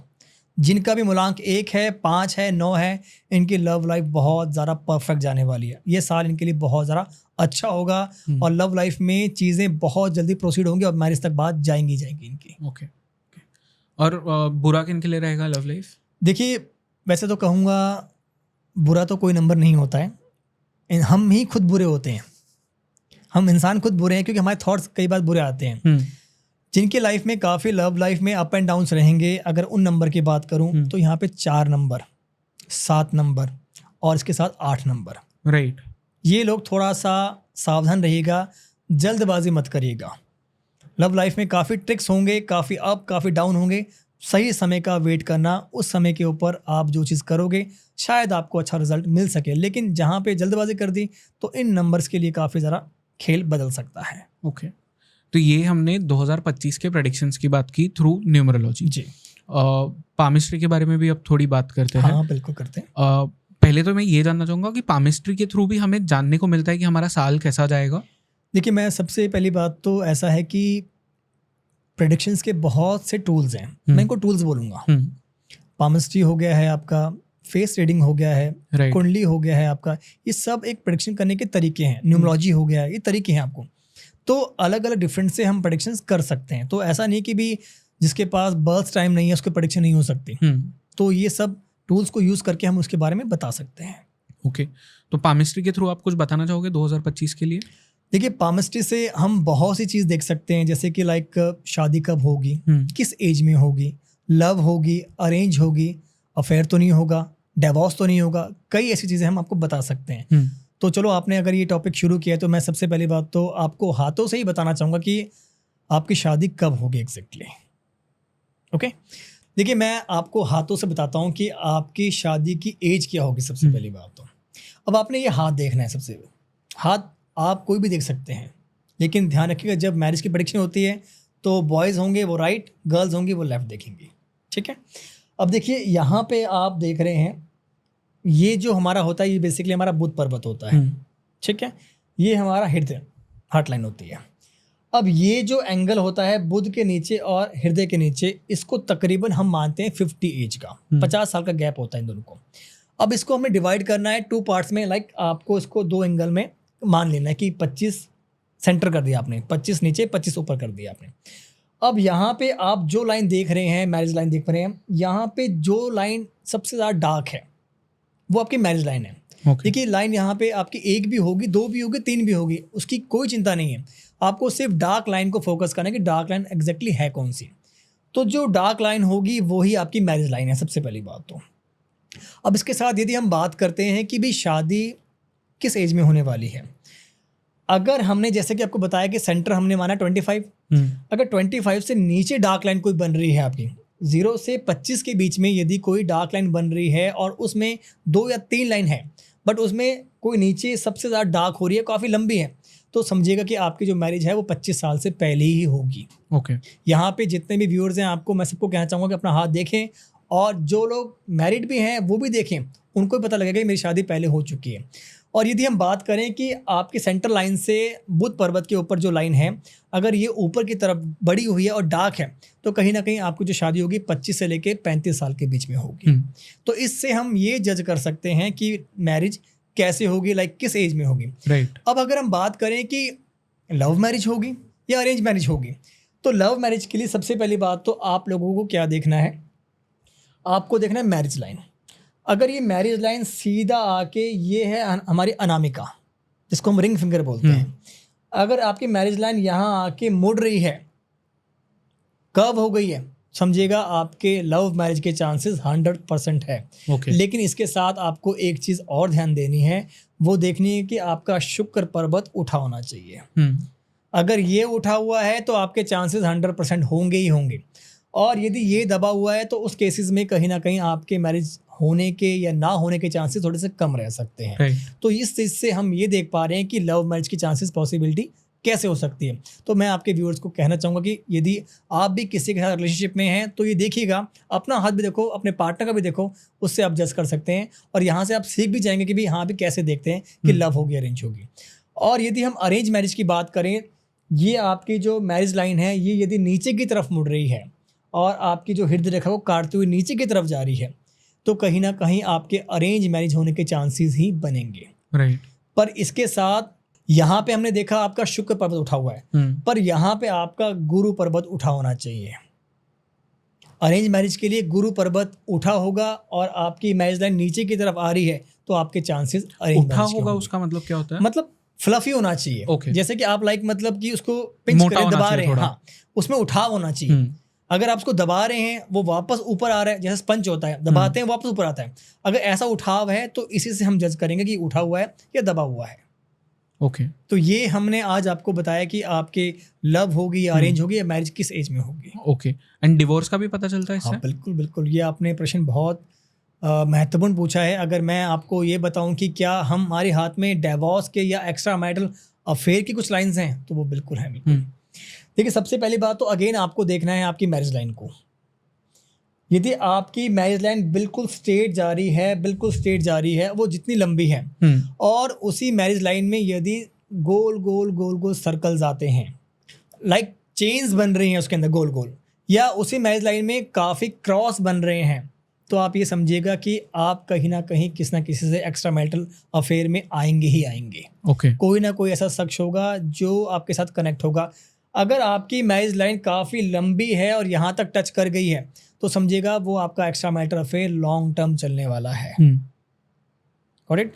जिनका भी मूलांक 1 है, 5 है, 9 है, इनकी लव लाइफ बहुत ज़्यादा परफेक्ट जाने वाली है। ये साल इनके लिए बहुत ज़्यादा अच्छा होगा और लव लाइफ में चीज़ें बहुत जल्दी प्रोसीड होंगी और मैरिज तक बात जाएंगी इनकी। ओके। और बुरा किन के लिए रहेगा लव लाइफ? देखिए वैसे तो कहूँगा बुरा तो कोई नंबर नहीं होता है, हम ही खुद बुरे होते हैं। हम इंसान खुद बुरे हैं क्योंकि हमारे थॉट्स कई बार बुरे आते हैं। जिनकी लाइफ में काफ़ी लव लाइफ में अप एंड डाउन्स रहेंगे, अगर उन नंबर की बात करूं तो यहाँ पे 4 नंबर, 7 नंबर और इसके साथ 8 नंबर। राइट। ये लोग थोड़ा सा सावधान रहिएगा, जल्दबाजी मत करिएगा। लव लाइफ में काफ़ी ट्रिक्स होंगे, काफ़ी अप काफ़ी डाउन होंगे। सही समय का वेट करना, उस समय के ऊपर आप जो चीज़ करोगे शायद आपको अच्छा रिजल्ट मिल सके। लेकिन जहाँ पे जल्दबाजी कर दी तो इन नंबर्स के लिए काफ़ी ज़रा खेल बदल सकता है। ओके, तो ये हमने 2025 के प्रेडिक्शंस की बात की थ्रू न्यूमरोलॉजी। जी। पामिस्ट्री के बारे में भी अब थोड़ी बात करते हैं। हाँ बिल्कुल करते हैं। पहले तो मैं ये जानना चाहूँगा कि पामिस्ट्री के थ्रू भी हमें जानने को मिलता है कि हमारा साल कैसा जाएगा? देखिए मैं सबसे पहली बात तो ऐसा है कि प्रेडिक्शंस के बहुत से टूल्स हैं, मैं इनको टूल्स बोलूँगा। पामिस्ट्री हो गया है आपका, फेस रीडिंग हो गया है, कुंडली हो गया है आपका, ये सब एक प्रेडिक्शन करने के तरीके हैं। न्यूमरोलॉजी हो गया है, ये तरीके हैं आपको। तो अलग अलग डिफरेंट से हम प्रेडिक्शंस कर सकते हैं। तो ऐसा नहीं कि भी जिसके पास बर्थ टाइम नहीं है उसकी प्रेडिक्शन नहीं हो सकती। तो ये सब टूल्स को यूज़ करके हम उसके बारे में बता सकते हैं। ओके, तो पामिस्ट्री के थ्रू आप कुछ बताना चाहोगे 2025 के लिए? देखिए पामिस्ट्री से हम बहुत सी चीज़ देख सकते हैं, जैसे कि लाइक शादी कब होगी, किस एज में होगी, लव होगी, अरेंज होगी, अफेयर तो नहीं होगा, डिवोर्स तो नहीं होगा, कई ऐसी चीज़ें हम आपको बता सकते हैं। तो चलो आपने अगर ये टॉपिक शुरू किया है तो मैं सबसे पहली बात तो आपको हाथों से ही बताना चाहूँगा कि आपकी शादी कब होगी एग्जैक्टली। ओके, देखिए मैं आपको हाथों से बताता हूँ कि आपकी शादी की एज क्या होगी। सबसे पहली बात तो अब आपने ये हाथ देखना है। सबसे हाथ आप कोई भी देख सकते हैं, लेकिन ध्यान रखिएगा जब मैरिज की प्रेडिक्शन होती है तो बॉयज़ होंगे वो राइट, गर्ल्स होंगी वो लेफ्ट देखेंगी। ठीक है, अब देखिए यहाँ पे आप देख रहे हैं ये जो हमारा होता है ये बेसिकली हमारा बुध पर्वत होता है। ठीक है, ये हमारा हृदय हार्ट लाइन होती है। अब ये जो एंगल होता है बुध के नीचे और हृदय के नीचे, इसको तकरीबन हम मानते हैं 50 एज का, 50 साल का गैप होता है इन दोनों को। अब इसको हमें डिवाइड करना है 2 पार्ट्स में, लाइक आपको इसको 2 एंगल में मान लेना है कि 25 सेंटर कर दिया आपने, 25 नीचे 25 ऊपर कर दिया आपने। अब यहाँ पे आप जो लाइन देख रहे हैं, मैरिज लाइन देख रहे हैं, यहाँ पे जो लाइन सबसे ज़्यादा डार्क है वो आपकी मैरिज लाइन है। देखिए लाइन यहाँ पे आपकी 1 भी होगी, 2 भी होगी, 3 भी होगी, उसकी कोई चिंता नहीं है। आपको सिर्फ डार्क लाइन को फोकस करना है कि डार्क लाइन एग्जैक्टली है कौन सी। तो जो डार्क लाइन होगी वही आपकी मैरिज लाइन है, सबसे पहली बात तो। अब इसके साथ यदि हम बात करते हैं कि भाई शादी किस एज में होने वाली है, अगर हमने जैसे कि आपको बताया कि सेंटर हमने माना 25, अगर 25 से नीचे डार्क लाइन कोई बन रही है आपकी, 0 से 25 के बीच में यदि कोई डार्क लाइन बन रही है और उसमें 2 या 3 लाइन है, बट उसमें कोई नीचे सबसे ज़्यादा डार्क हो रही है, काफ़ी लंबी है, तो समझिएगा कि आपकी जो मैरिज है वो 25 साल से पहले ही होगी। ओके। यहाँ पे जितने भी व्यूअर्स हैं, आपको मैं सबको कहना चाहूँगा कि अपना हाथ देखें, और जो लोग मैरिड भी हैं वो भी देखें, उनको भी पता लगेगा कि मेरी शादी पहले हो चुकी है। और यदि हम बात करें कि आपकी सेंटर लाइन से बुध पर्वत के ऊपर जो लाइन है, अगर ये ऊपर की तरफ बढ़ी हुई है और डार्क है, तो कहीं ना कहीं आपकी जो शादी होगी 25 से लेके 35 साल के बीच में होगी। तो इससे हम ये जज कर सकते हैं कि मैरिज कैसे होगी, लाइक किस एज में होगी। राइट। अब अगर हम बात करें कि लव मैरिज होगी या अरेंज मैरिज होगी, तो लव मैरिज के लिए सबसे पहली बात तो आप लोगों को क्या देखना है, आपको देखना है मैरिज लाइन। अगर ये मैरिज लाइन सीधा आके ये है हमारी अनामिका, जिसको हम रिंग फिंगर बोलते हैं, अगर आपकी मैरिज लाइन यहाँ आके मुड़ रही है, कर्व हो गई है, समझिएगा आपके लव मैरिज के चांसेस 100% है। लेकिन इसके साथ आपको एक चीज़ और ध्यान देनी है, वो देखनी है कि आपका शुक्र पर्वत उठा होना चाहिए। अगर ये उठा हुआ है तो आपके चांसेस 100% होंगे ही होंगे, और यदि ये दबा हुआ है तो उस केसेस में कहीं ना कहीं आपके मैरिज होने के या ना होने के चांसेस थोड़े से कम रह सकते हैं। तो इस चीज़ से हम ये देख पा रहे हैं कि लव मैरिज की चांसेस पॉसिबिलिटी कैसे हो सकती है। तो मैं आपके व्यूअर्स को कहना चाहूँगा कि यदि आप भी किसी के साथ रिलेशनशिप में हैं तो ये देखिएगा, अपना हाथ भी देखो, अपने पार्टनर का भी देखो, उससे आप जज कर सकते हैं, और यहाँ से आप सीख भी जाएंगे कि भाई हाँ भी कैसे देखते हैं कि लव होगी अरेंज होगी। और यदि हम अरेंज मैरिज की बात करें, ये आपकी जो मैरिज लाइन है ये यदि नीचे की तरफ मुड़ रही है और आपकी जो हृदय रेखा वो काटते हुए नीचे की तरफ जा रही है, तो कहीं ना कहीं आपके अरेंज मैरिज होने के चांसेस ही बनेंगे। राइट। पर इसके साथ यहाँ पे हमने देखा आपका शुक्र पर्वत उठा हुआ है, पर यहाँ पे आपका गुरु पर्वत उठा होना चाहिए। अरेंज मैरिज के लिए गुरु पर्वत उठा होगा और आपकी मैरिज लाइन नीचे की तरफ आ रही है, तो आपके चांसेस अरेंज उठा होगा। उसका मतलब क्या होता है? मतलब फ्लफी होना चाहिए। जैसे कि आप लाइक मतलब कि उसको पिंच मोटा दबा रहे हैं, हाँ, उसमें उठाव होना चाहिए। अगर आप उसको दबा रहे हैं वो वापस ऊपर आ रहा है, जैसे स्पंज होता है, दबाते हैं वापस ऊपर आता है, अगर ऐसा उठाव है तो इसी से हम जज करेंगे कि उठा हुआ है या दबा हुआ है। ओके। तो ये हमने आज आपको बताया कि आपके लव होगी या अरेंज होगी या मैरिज किस एज में होगी। ओके। एंड डिवोर्स का भी पता चलता है इससे? हाँ बिल्कुल बिल्कुल, ये आपने प्रश्न बहुत महत्वपूर्ण पूछा है। अगर मैं आपको ये बताऊं कि क्या हमारे हाथ में डिवोर्स के या एक्स्ट्रा मैरिटल अफेयर की कुछ लाइंस हैं, तो वो बिल्कुल है। बिल्कुल। देखिए सबसे पहली बात तो अगेन आपको देखना है आपकी मैरिज लाइन को। यदि आपकी मैरिज लाइन बिल्कुल स्ट्रेट जा रही है, बिल्कुल स्ट्रेट जा रही है, वो जितनी लंबी है, और उसी मैरिज लाइन में यदि गोल गोल गोल गोल सर्कल्स आते हैं, लाइक चेन्स बन रही हैं उसके अंदर गोल गोल, या उसी मैरिज लाइन में काफ़ी क्रॉस बन रहे हैं, तो आप ये समझिएगा कि आप कहीं ना कहीं किसी ना किसी से एक्स्ट्रा मैरिटल अफेयर में आएंगे ही आएंगे। कोई ना कोई ऐसा शख्स होगा जो आपके साथ कनेक्ट होगा। अगर आपकी मैरिज लाइन काफ़ी लंबी है और यहाँ तक टच कर गई है, तो समझिएगा वो आपका extra marital affair long term चलने वाला है। करेक्ट।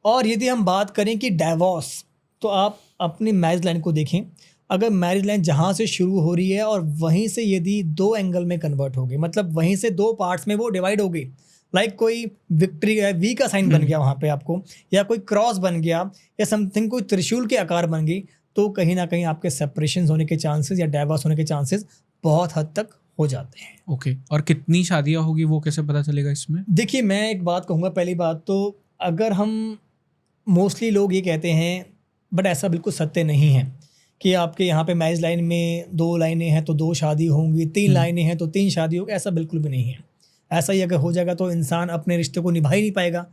और यदि हम बात करें कि डाइवोर्स, तो आप अपनी मैरिज लाइन को देखें। अगर मैरिज लाइन जहाँ से शुरू हो रही है और वहीं से यदि 2 एंगल में कन्वर्ट हो गई, मतलब वहीं से 2 पार्ट्स में वो डिवाइड हो गई, लाइक कोई विक्ट्री है, वी का साइन बन गया वहाँ पे आपको, या कोई क्रॉस बन गया, या समथिंग कोई त्रिशूल के आकार बन गई, तो कहीं ना कहीं आपके सेपरेशन होने के चांसेस या डाइवोर्स होने के चांसेस बहुत हद तक हो जाते हैं। ओके। और कितनी शादियां होगी वो कैसे पता चलेगा इसमें? देखिए मैं एक बात कहूँगा, पहली बात तो अगर हम मोस्टली लोग ये कहते हैं, बट ऐसा बिल्कुल सत्य नहीं है कि आपके यहाँ पे मैरिज लाइन में 2 लाइनें हैं तो 2 शादी होंगी, 3 लाइनें हैं तो 3 शादी होगी, ऐसा बिल्कुल भी नहीं है। ऐसा ही अगर हो जाएगा तो इंसान अपने रिश्ते को निभा ही नहीं पाएगा।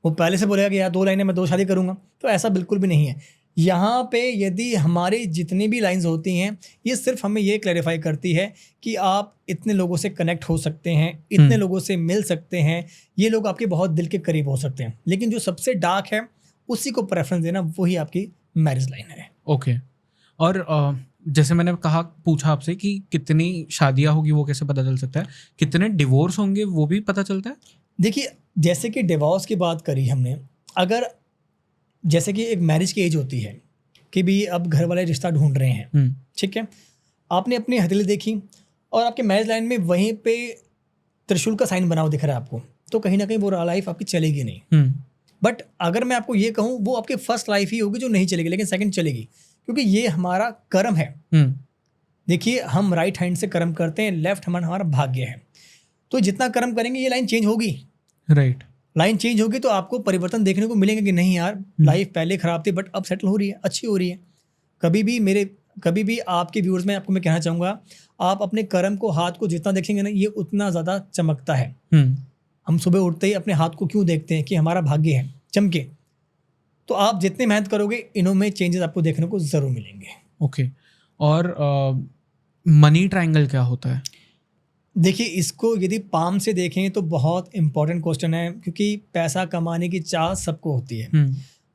वो पहले से बोलेगा कि यार 2 लाइनें मैं 2 शादी करूँगा, तो ऐसा बिल्कुल भी नहीं है। यहाँ पे यदि हमारी जितनी भी लाइंस होती हैं, ये सिर्फ हमें ये क्लैरिफाई करती है कि आप इतने लोगों से कनेक्ट हो सकते हैं, इतने लोगों से मिल सकते हैं, ये लोग आपके बहुत दिल के करीब हो सकते हैं, लेकिन जो सबसे डार्क है उसी को प्रेफरेंस देना, वही आपकी मैरिज लाइन है। ओके। और जैसे मैंने पूछा आपसे कि कितनी शादियां होगी वो कैसे पता चल सकता है, कितने डिवोर्स होंगे वो भी पता चलता है? देखिए, जैसे कि डिवोर्स की बात करी हमने, अगर जैसे कि एक मैरिज की एज होती है कि भी अब घर वाले रिश्ता ढूंढ रहे हैं, ठीक है, आपने अपनी हथेली देखी और आपके मैरिज लाइन में वहीं पे त्रिशूल का साइन बना हुआ दिख रहा है आपको, तो कहीं ना कहीं वो लाइफ आपकी चलेगी नहीं। बट अगर मैं आपको ये कहूँ, वो आपकी फर्स्ट लाइफ ही होगी जो नहीं चलेगी, लेकिन सेकंड चलेगी, क्योंकि ये हमारा कर्म है। देखिए, हम राइट हैंड से कर्म करते हैं, लेफ्ट हमारा भाग्य है, तो जितना कर्म करेंगे ये लाइन चेंज होगी। राइट। लाइन चेंज होगी तो आपको परिवर्तन देखने को मिलेंगे कि नहीं यार, लाइफ पहले खराब थी बट अब सेटल हो रही है, अच्छी हो रही है। कभी भी आपके व्यूअर्स में आपको मैं कहना चाहूँगा, आप अपने कर्म को, हाथ को जितना देखेंगे ना, ये उतना ज़्यादा चमकता है। हम सुबह उठते ही अपने हाथ को क्यों देखते हैं कि हमारा भाग्य है, चमके। तो आप जितनी मेहनत करोगे, इनों में चेंजेस आपको देखने को ज़रूर मिलेंगे। ओके। और मनी ट्रायंगल क्या होता है? देखिए, इसको यदि पाम से देखें तो बहुत इंपॉर्टेंट क्वेश्चन है, क्योंकि पैसा कमाने की चाह सबको होती है।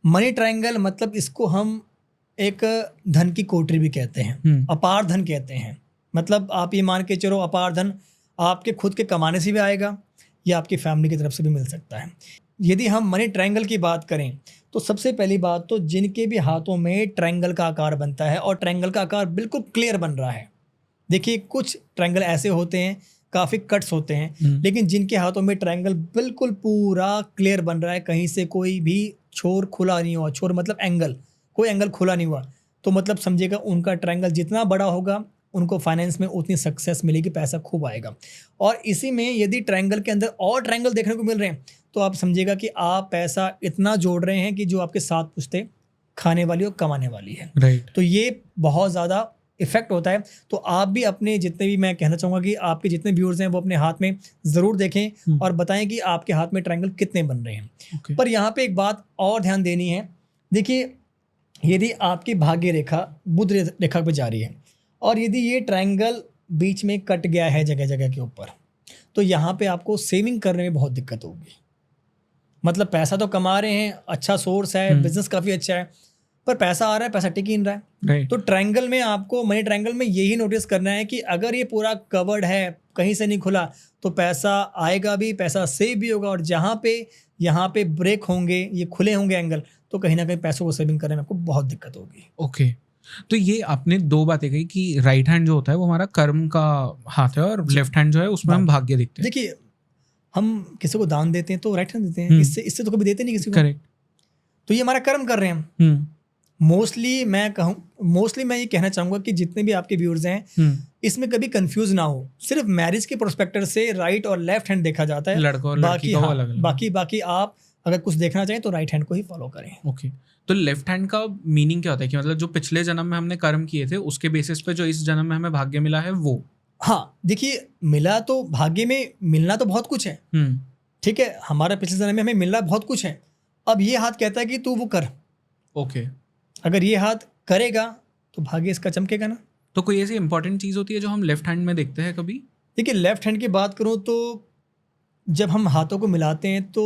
मनी ट्रायंगल मतलब इसको हम एक धन की कोठरी भी कहते हैं, अपार धन कहते हैं। मतलब आप ये मान के चलो, अपार धन आपके खुद के कमाने से भी आएगा या आपकी फैमिली की तरफ से भी मिल सकता है। यदि हम मनी ट्रायंगल की बात करें तो सबसे पहली बात तो जिनके भी हाथों में ट्रायंगल का आकार बनता है और ट्रायंगल का आकार बिल्कुल क्लियर बन रहा है। देखिए, कुछ ट्रायंगल ऐसे होते हैं, काफ़ी कट्स होते हैं, लेकिन जिनके हाथों में ट्रायंगल बिल्कुल पूरा क्लियर बन रहा है, कहीं से कोई भी छोर खुला नहीं हुआ, छोर मतलब एंगल, कोई एंगल खुला नहीं हुआ, तो मतलब समझिएगा उनका ट्रायंगल जितना बड़ा होगा, उनको फाइनेंस में उतनी सक्सेस मिलेगी, पैसा खूब आएगा। और इसी में यदि ट्रायंगल के अंदर और ट्रायंगल देखने को मिल रहे हैं, तो आप समझिएगा कि आप पैसा इतना जोड़ रहे हैं कि जो आपके 7 पुश्तें खाने वाली और कमाने वाली है। राइट। तो ये बहुत ज़्यादा इफेक्ट होता है। तो आप भी अपने जितने भी, मैं कहना चाहूँगा कि आपके जितने व्यूअर्स हैं वो अपने हाथ में ज़रूर देखें और बताएं कि आपके हाथ में ट्रायंगल कितने बन रहे हैं। पर यहाँ पे एक बात और ध्यान देनी है। देखिए, यदि आपकी भाग्य रेखा बुध रेखा पर जा रही है और यदि ये ट्रायंगल बीच में कट गया है जगह जगह के ऊपर, तो यहाँ पे आपको सेविंग करने में बहुत दिक्कत होगी। मतलब पैसा तो कमा रहे हैं, अच्छा सोर्स है, बिजनेस काफ़ी अच्छा है, पर पैसा आ रहा है, पैसा टिक ही नहीं रहा है। तो ट्रायंगल में आपको, मनी ट्रायंगल में यही नोटिस करना है कि अगर ये पूरा कवर्ड है, कहीं से नहीं खुला, तो पैसा आएगा भी, पैसा सेव भी होगा, और जहाँ पे यहाँ पे ब्रेक होंगे, ये खुले होंगे एंगल, तो कहीं ना कहीं पैसों को सेविंग करने में आपको बहुत दिक्कत होगी। ओके। तो ये आपने 2 बातें कही कि राइट हैंड जो होता है वो हमारा कर्म का हाथ है और लेफ्ट हैंड जो है उसमें हम भाग्य दिखते हैं। देखिए, हम किसी को दान देते हैं तो राइट हैंड देते हैं, इससे तो कभी देते नहीं किसी को। करेक्ट। तो ये हमारा कर्म कर रहे हैं हम। मोस्टली मैं ये कहना चाहूँगा कि जितने भी आपके व्यूअर्स हैं, इसमें कभी कंफ्यूज ना हो। सिर्फ मैरिज के प्रोस्पेक्टर से राइट और लेफ्ट हैंड देखा जाता है, लड़का और लड़की का अलग अलग। बाकी आप अगर कुछ देखना चाहें तो राइट हैंड को ही फॉलो करें। ओके। तो लेफ्ट हैंड का मीनिंग क्या होता है कि मतलब जो पिछले जन्म में हमने कर्म किए थे उसके बेसिस पे जो इस जन्म में हमें भाग्य मिला है वो? हाँ, देखिए, मिला तो भाग्य में मिलना तो बहुत कुछ है, ठीक है, हमारा पिछले जन्म में हमें मिलना बहुत कुछ है। अब ये हाथ कहता है कि तू वो कर। ओके। अगर ये हाथ करेगा तो भाग्य इसका चमकेगा ना। तो कोई ऐसी इंपॉर्टेंट चीज़ होती है जो हम लेफ्ट हैंड में देखते हैं कभी? देखिए, लेफ्ट हैंड की बात करूँ तो जब हम हाथों को मिलाते हैं तो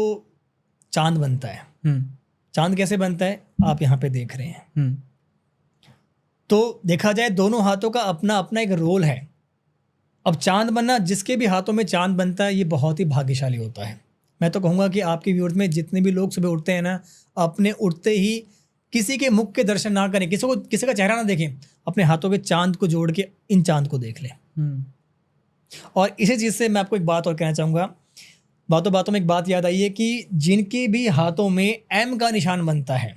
चांद बनता है। चांद कैसे बनता है, आप यहाँ पे देख रहे हैं। तो देखा जाए, दोनों हाथों का अपना अपना एक रोल है। अब चांद बनना, जिसके भी हाथों में चांद बनता है, ये बहुत ही भाग्यशाली होता है। मैं तो कहूँगा कि आपके व्यूअर्स में जितने भी लोग सुबह उठते हैं ना, अपने उठते ही किसी के मुख के दर्शन ना करें, किसी का चेहरा ना देखें, अपने हाथों के चांद को जोड़ के इन चांद को देख लें। और इसी चीज़ से मैं आपको एक बात और कहना चाहूँगा। बातों बातों में एक बात याद आई है कि जिनके भी हाथों में एम का निशान बनता है,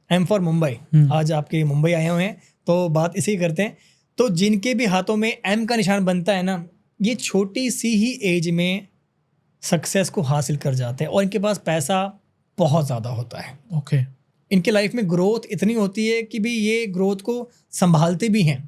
एम फॉर मुंबई, आज आपके मुंबई आए हुए हैं तो बात इसी करते हैं। तो जिनके भी हाथों में एम का निशान बनता है ना, ये छोटी सी ही एज में सक्सेस को हासिल कर जाते हैं और इनके पास पैसा बहुत ज़्यादा होता है। ओके। इनके लाइफ में ग्रोथ इतनी होती है कि भी ये ग्रोथ को संभालते भी हैं।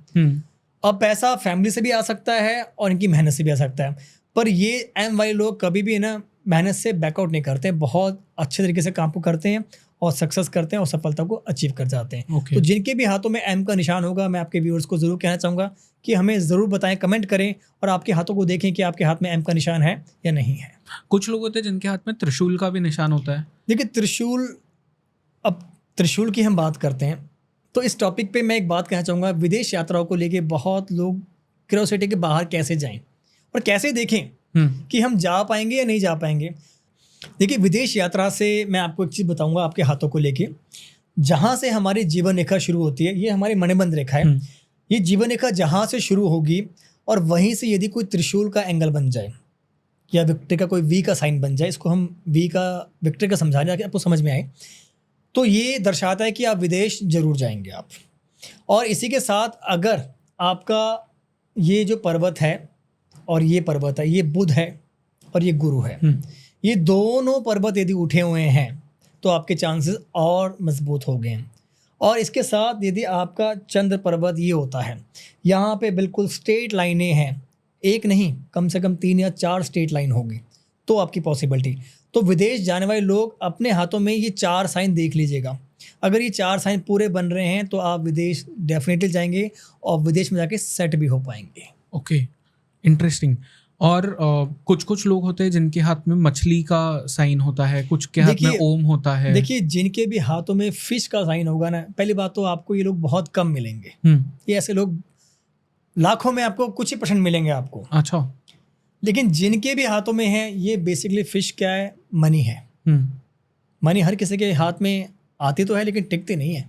अब पैसा फैमिली से भी आ सकता है और इनकी मेहनत से भी आ सकता है, पर ये एम वाले लोग कभी भी ना मेहनत से बैकआउट नहीं करते, बहुत अच्छे तरीके से काम को करते हैं और सक्सेस करते हैं और सफलता को अचीव कर जाते हैं। Okay. तो जिनके भी हाथों में एम का निशान होगा, मैं आपके व्यूअर्स को ज़रूर कहना चाहूँगा कि हमें ज़रूर बताएं, कमेंट करें और आपके हाथों को देखें कि आपके हाथ में एम का निशान है या नहीं है। कुछ लोग होते हैं जिनके हाथ में त्रिशूल का भी निशान होता है। देखिए त्रिशूल, अब त्रिशूल की हम बात करते हैं तो इस टॉपिक पे मैं एक बात कहना चाहूँगा, विदेश यात्राओं को लेके बहुत लोग क्यूरियोसिटी के बाहर कैसे जाएं और कैसे देखें कि हम जा पाएंगे या नहीं जा पाएंगे। देखिए विदेश यात्रा से मैं आपको एक चीज़ बताऊंगा आपके हाथों को लेके, जहाँ से हमारी जीवन रेखा शुरू होती है, ये हमारी मणिबंध रेखा है। ये जीवन रेखा जहाँ से शुरू होगी और वहीं से यदि कोई त्रिशूल का एंगल बन जाए या विक्ट्री का कोई वी का साइन बन जाए, इसको हम वी का विक्ट्री का समझा रहे हैं आपको समझ में आए, तो ये दर्शाता है कि आप विदेश जरूर जाएंगे आप। और इसी के साथ अगर आपका ये जो पर्वत है और ये पर्वत है, ये बुध है और ये गुरु है, ये दोनों पर्वत यदि उठे हुए हैं तो आपके चांसेस और मजबूत हो गए हैं। और इसके साथ यदि आपका चंद्र पर्वत ये होता है, यहाँ पे बिल्कुल स्ट्रेट लाइनें हैं, एक नहीं कम से कम 3 या 4 स्ट्रेट लाइन होगी, तो आपकी पॉसिबिलिटी। तो विदेश जाने वाले लोग अपने हाथों में ये 4 साइन देख लीजिएगा। अगर ये 4 साइन पूरे बन रहे हैं तो आप विदेश डेफिनेटली जाएंगे और विदेश में जाके सेट भी हो पाएंगे। Okay, interesting. और कुछ लोग होते हैं जिनके हाथ में मछली का साइन होता है, कुछ के हाथ में ओम होता है। देखिए जिनके भी हाथों में फिश का साइन होगा ना, पहली बात तो आपको ये लोग बहुत कम मिलेंगे। ये ऐसे लोग लाखों में आपको कुछ ही % मिलेंगे आपको। अच्छा। लेकिन जिनके भी हाथों में है, ये बेसिकली फिश क्या है, मनी है। मनी हर किसी के हाथ में आती तो है लेकिन टिकती नहीं है।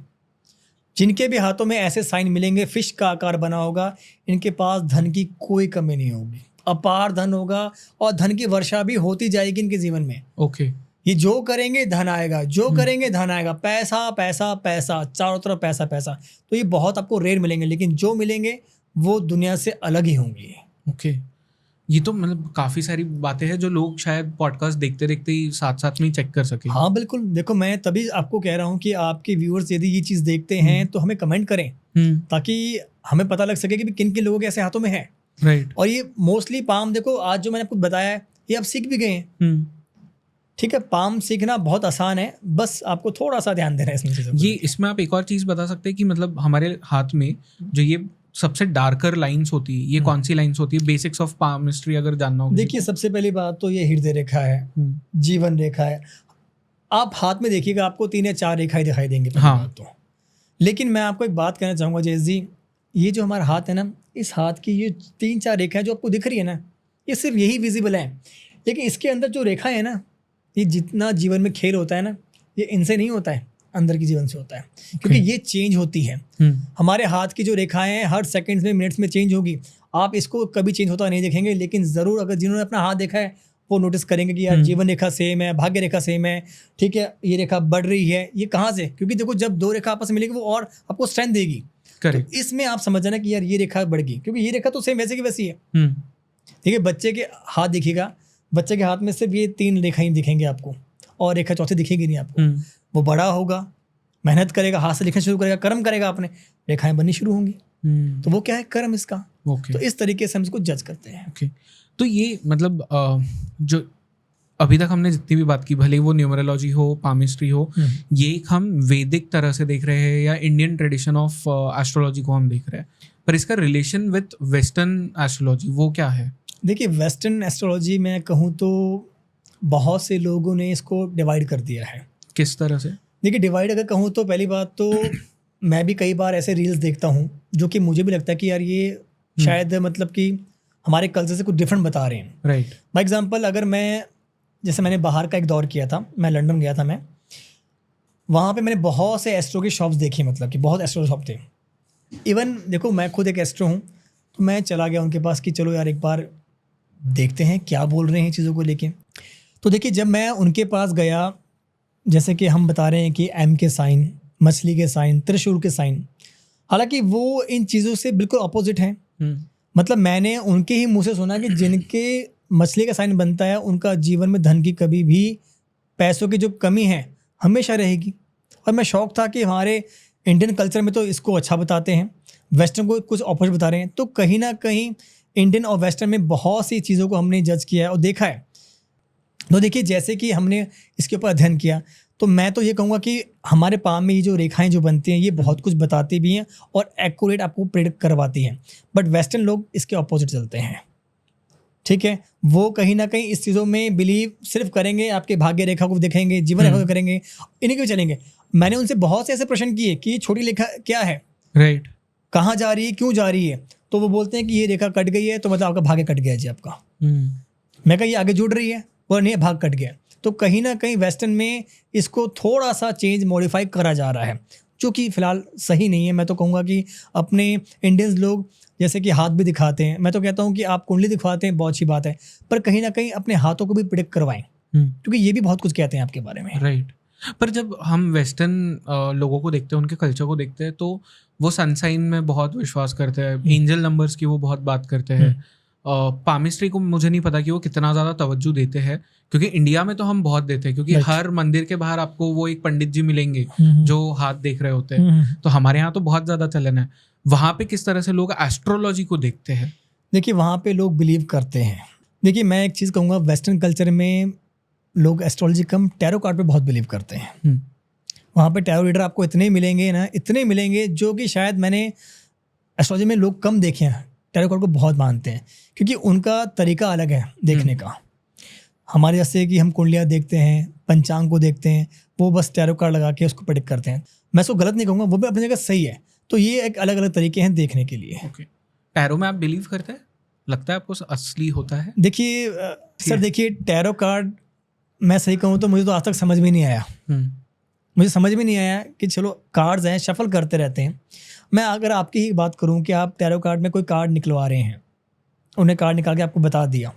जिनके भी हाथों में ऐसे साइन मिलेंगे, फिश का आकार बना होगा, इनके पास धन की कोई कमी नहीं होगी, अपार धन होगा और धन की वर्षा भी होती जाएगी इनके जीवन में। ओके। ये जो करेंगे धन आएगा, जो करेंगे धन आएगा, पैसा पैसा पैसा, चारों तरफ पैसा पैसा। तो ये बहुत आपको रेयर मिलेंगे, लेकिन जो मिलेंगे वो दुनिया से अलग ही होंगी। ओके, ये तो मतलब काफ़ी सारी बातें हैं जो लोग शायद पॉडकास्ट देखते देखते ही साथ साथ में चेक कर सके। हाँ बिल्कुल, देखो मैं तभी आपको कह रहा हूँ कि आपके व्यूअर्स यदि ये चीज़ देखते हैं तो हमें कमेंट करें, ताकि हमें पता लग सके कि किन किन लोगों के ऐसे हाथों में है। राइट। और ये मोस्टली पाम, देखो आज जो मैंने आपको बताया है ये आप सीख भी गए हैं। ठीक है, पाम सीखना बहुत आसान है, बस आपको थोड़ा सा ध्यान देना है इसमें चीज़ों को। ये इसमें आप एक और चीज़ बता सकते हैं कि मतलब हमारे हाथ में जो ये सबसे डार्कर लाइंस होती है, ये कौन सी लाइंस होती है? बेसिक्स ऑफ पामिस्ट्री अगर जानना हो। देखिए सबसे पहली बात तो ये हृदय रेखा है, जीवन रेखा है। आप हाथ में देखिएगा आपको 3 या 4 रेखाएं दिखाई देंगी। हाँ। तो लेकिन मैं आपको एक बात कहना चाहूँगा जयेश जी, ये जो हमारा हाथ है ना, इस हाथ की ये 3-4 रेखाएं जो आपको दिख रही है ना, ये सिर्फ यही विजिबल है। लेकिन इसके अंदर जो रेखा है ना, ये जितना जीवन में खेल होता है ना, ये इनसे नहीं होता है, अंदर की जीवन से होता है। क्योंकि ये चेंज होती है। हमारे हाथ की जो रेखाएं हैं हर सेकंड्स में, मिनट्स में चेंज होगी। आप इसको कभी चेंज होता नहीं देखेंगे, लेकिन ज़रूर अगर जिन्होंने अपना हाथ देखा है वो नोटिस करेंगे कि यार जीवन रेखा सेम है, भाग्य रेखा सेम है। ठीक है, ये रेखा बढ़ रही है, ये कहाँ से? क्योंकि देखो जब 2 रेखा आपस में मिलेगी वो और आपको स्ट्रेंथ देगी। तो इसमें आप समझ जाना कि यार ये रेखा बढ़ गई, क्योंकि ये रेखा तो सेम वैसे की वैसी है। ठीक है, बच्चे के हाथ देखिएगा, बच्चे के हाथ में सिर्फ ये 3 रेखाएं दिखेंगे आपको, और रेखा चौथी दिखेगी नहीं आपको। वो बड़ा होगा, मेहनत करेगा, हाथ से लिखना शुरू करेगा, कर्म करेगा, अपने रेखाएं बननी शुरू होंगी। तो वो क्या है, कर्म इसका। तो इस तरीके से हम इसको जज करते हैं। तो ये मतलब जो अभी तक हमने जितनी भी बात की, भले वो न्यूमरोलॉजी हो, पामिस्ट्री हो, ये हम वैदिक तरह से देख रहे हैं या इंडियन ट्रेडिशन ऑफ एस्ट्रोलॉजी को हम देख रहे हैं, पर इसका रिलेशन विद वेस्टर्न एस्ट्रोलॉजी वो क्या है? देखिए वेस्टर्न एस्ट्रोलॉजी में कहूँ तो बहुत से लोगों ने इसको डिवाइड कर दिया है। किस तरह से? देखिए डिवाइड अगर कहूँ तो पहली बात तो मैं भी कई बार ऐसे रील्स देखता हूँ जो कि मुझे भी लगता है कि यार ये शायद मतलब कि हमारे कल्चर से कुछ डिफरेंट बता रहे हैं। राइट। बाय एग्जांपल अगर मैं, जैसे मैंने बाहर का एक दौर किया था, मैं लंदन गया था, मैं वहाँ पे मैंने बहुत से एस्ट्रो की शॉप्स देखी, मतलब कि बहुत एस्ट्रो शॉप थे। इवन देखो मैं खुद एक एस्ट्रो हूँ, तो मैं चला गया उनके पास कि चलो यार एक बार देखते हैं क्या बोल रहे हैं चीज़ों को लेके। तो देखिए जब मैं उनके पास गया, जैसे कि हम बता रहे हैं कि एम के साइन, मछली के साइन, त्रिशूल के साइन, हालांकि वो इन चीज़ों से बिल्कुल अपोजिट हैं। मतलब मैंने उनके ही मुंह से सुना कि जिनके मछली का साइन बनता है उनका जीवन में धन की कभी भी, पैसों की जो कमी है हमेशा रहेगी। और मैं शौक था कि हमारे इंडियन कल्चर में तो इसको अच्छा बताते हैं, वेस्टर्न को कुछ ऑपोजिट बता रहे हैं। तो कहीं ना कहीं इंडियन और वेस्टर्न में बहुत सी चीज़ों को हमने जज किया है और देखा है। तो देखिए जैसे कि हमने इसके ऊपर अध्ययन किया तो मैं तो ये कहूँगा कि हमारे पाम में ये जो रेखाएं जो बनती हैं ये बहुत कुछ बताती भी हैं और एक्यूरेट आपको प्रेडिक्ट करवाती हैं, बट वेस्टर्न लोग इसके ऑपोजिट चलते हैं। ठीक है, वो कहीं ना कहीं इस चीज़ों में बिलीव सिर्फ करेंगे, आपके भाग्य रेखा को देखेंगे, जीवन रेखा को करेंगे, इन्हीं को चलेंगे। मैंने उनसे बहुत से ऐसे प्रश्न किए कि छोटी रेखा क्या है, राइट, कहाँ जा रही है, क्यों जा रही है, तो वो बोलते हैं कि ये रेखा कट गई है तो मतलब आपका भाग्य कट गया जी आपका। मैं कहा ये आगे जुड़ रही है, वो नहीं, भाग कट गया। तो कहीं ना कहीं वेस्टर्न में इसको थोड़ा सा चेंज मॉडिफाई करा जा रहा है, जो कि फिलहाल सही नहीं है। मैं तो कहूँगा कि अपने इंडियंस लोग जैसे कि हाथ भी दिखाते हैं, मैं तो कहता हूँ कि आप कुंडली दिखवाते हैं, बहुत अच्छी बात है, पर कहीं ना कहीं अपने हाथों को भी प्रेडिक्ट करवाएं, क्योंकि ये भी बहुत कुछ कहते हैं आपके बारे में। राइट। पर जब हम वेस्टर्न लोगों को देखते हैं, उनके कल्चर को देखते हैं, तो वो सनसाइन में बहुत विश्वास करते हैं, एंजल नंबर्स की वो बहुत बात करते हैं। पामिस्ट्री को मुझे नहीं पता कि वो कितना ज़्यादा तवज्जो देते हैं, क्योंकि इंडिया में तो हम बहुत देते हैं, क्योंकि हर मंदिर के बाहर आपको वो एक पंडित जी मिलेंगे जो हाथ देख रहे होते हैं। तो हमारे यहाँ तो बहुत ज़्यादा चलन है। वहाँ पे किस तरह से लोग एस्ट्रोलॉजी को देखते हैं? देखिए, वहाँ पे लोग बिलीव करते हैं। देखिए, मैं एक चीज़ कहूँगा, वेस्टर्न कल्चर में लोग एस्ट्रोलॉजी कम टैरो कार्ड पे बहुत बिलीव करते हैं। वहाँ पे टैरो रीडर आपको इतने मिलेंगे ना, इतने मिलेंगे, जो कि शायद मैंने एस्ट्रोलॉजी में लोग कम देखे हैं। टैरो कार्ड को बहुत मानते हैं, क्योंकि उनका तरीका अलग है देखने का। हमारे जैसे कि हम कुंडलियाँ देखते हैं, पंचांग को देखते हैं, वो बस टैरो कार्ड लगा के उसको प्रेडिक्ट करते हैं। मैं उसको गलत नहीं कहूँगा, वो भी अपनी जगह सही है। तो ये एक अलग अलग तरीके हैं देखने के लिए। ओके, टैरो में आप बिलीव करते हैं? लगता है आपको असली होता है? देखिए सर, देखिए टैरो कार्ड मैं सही कहूँ तो मुझे तो आज तक समझ में नहीं आया। मुझे समझ में नहीं आया कि चलो कार्ड्स हैं, शफल करते रहते हैं। मैं अगर आपकी ही बात करूं कि आप टैरो कार्ड में कोई कार्ड निकलवा रहे हैं, उन्हें कार्ड निकाल के आपको बता दिया,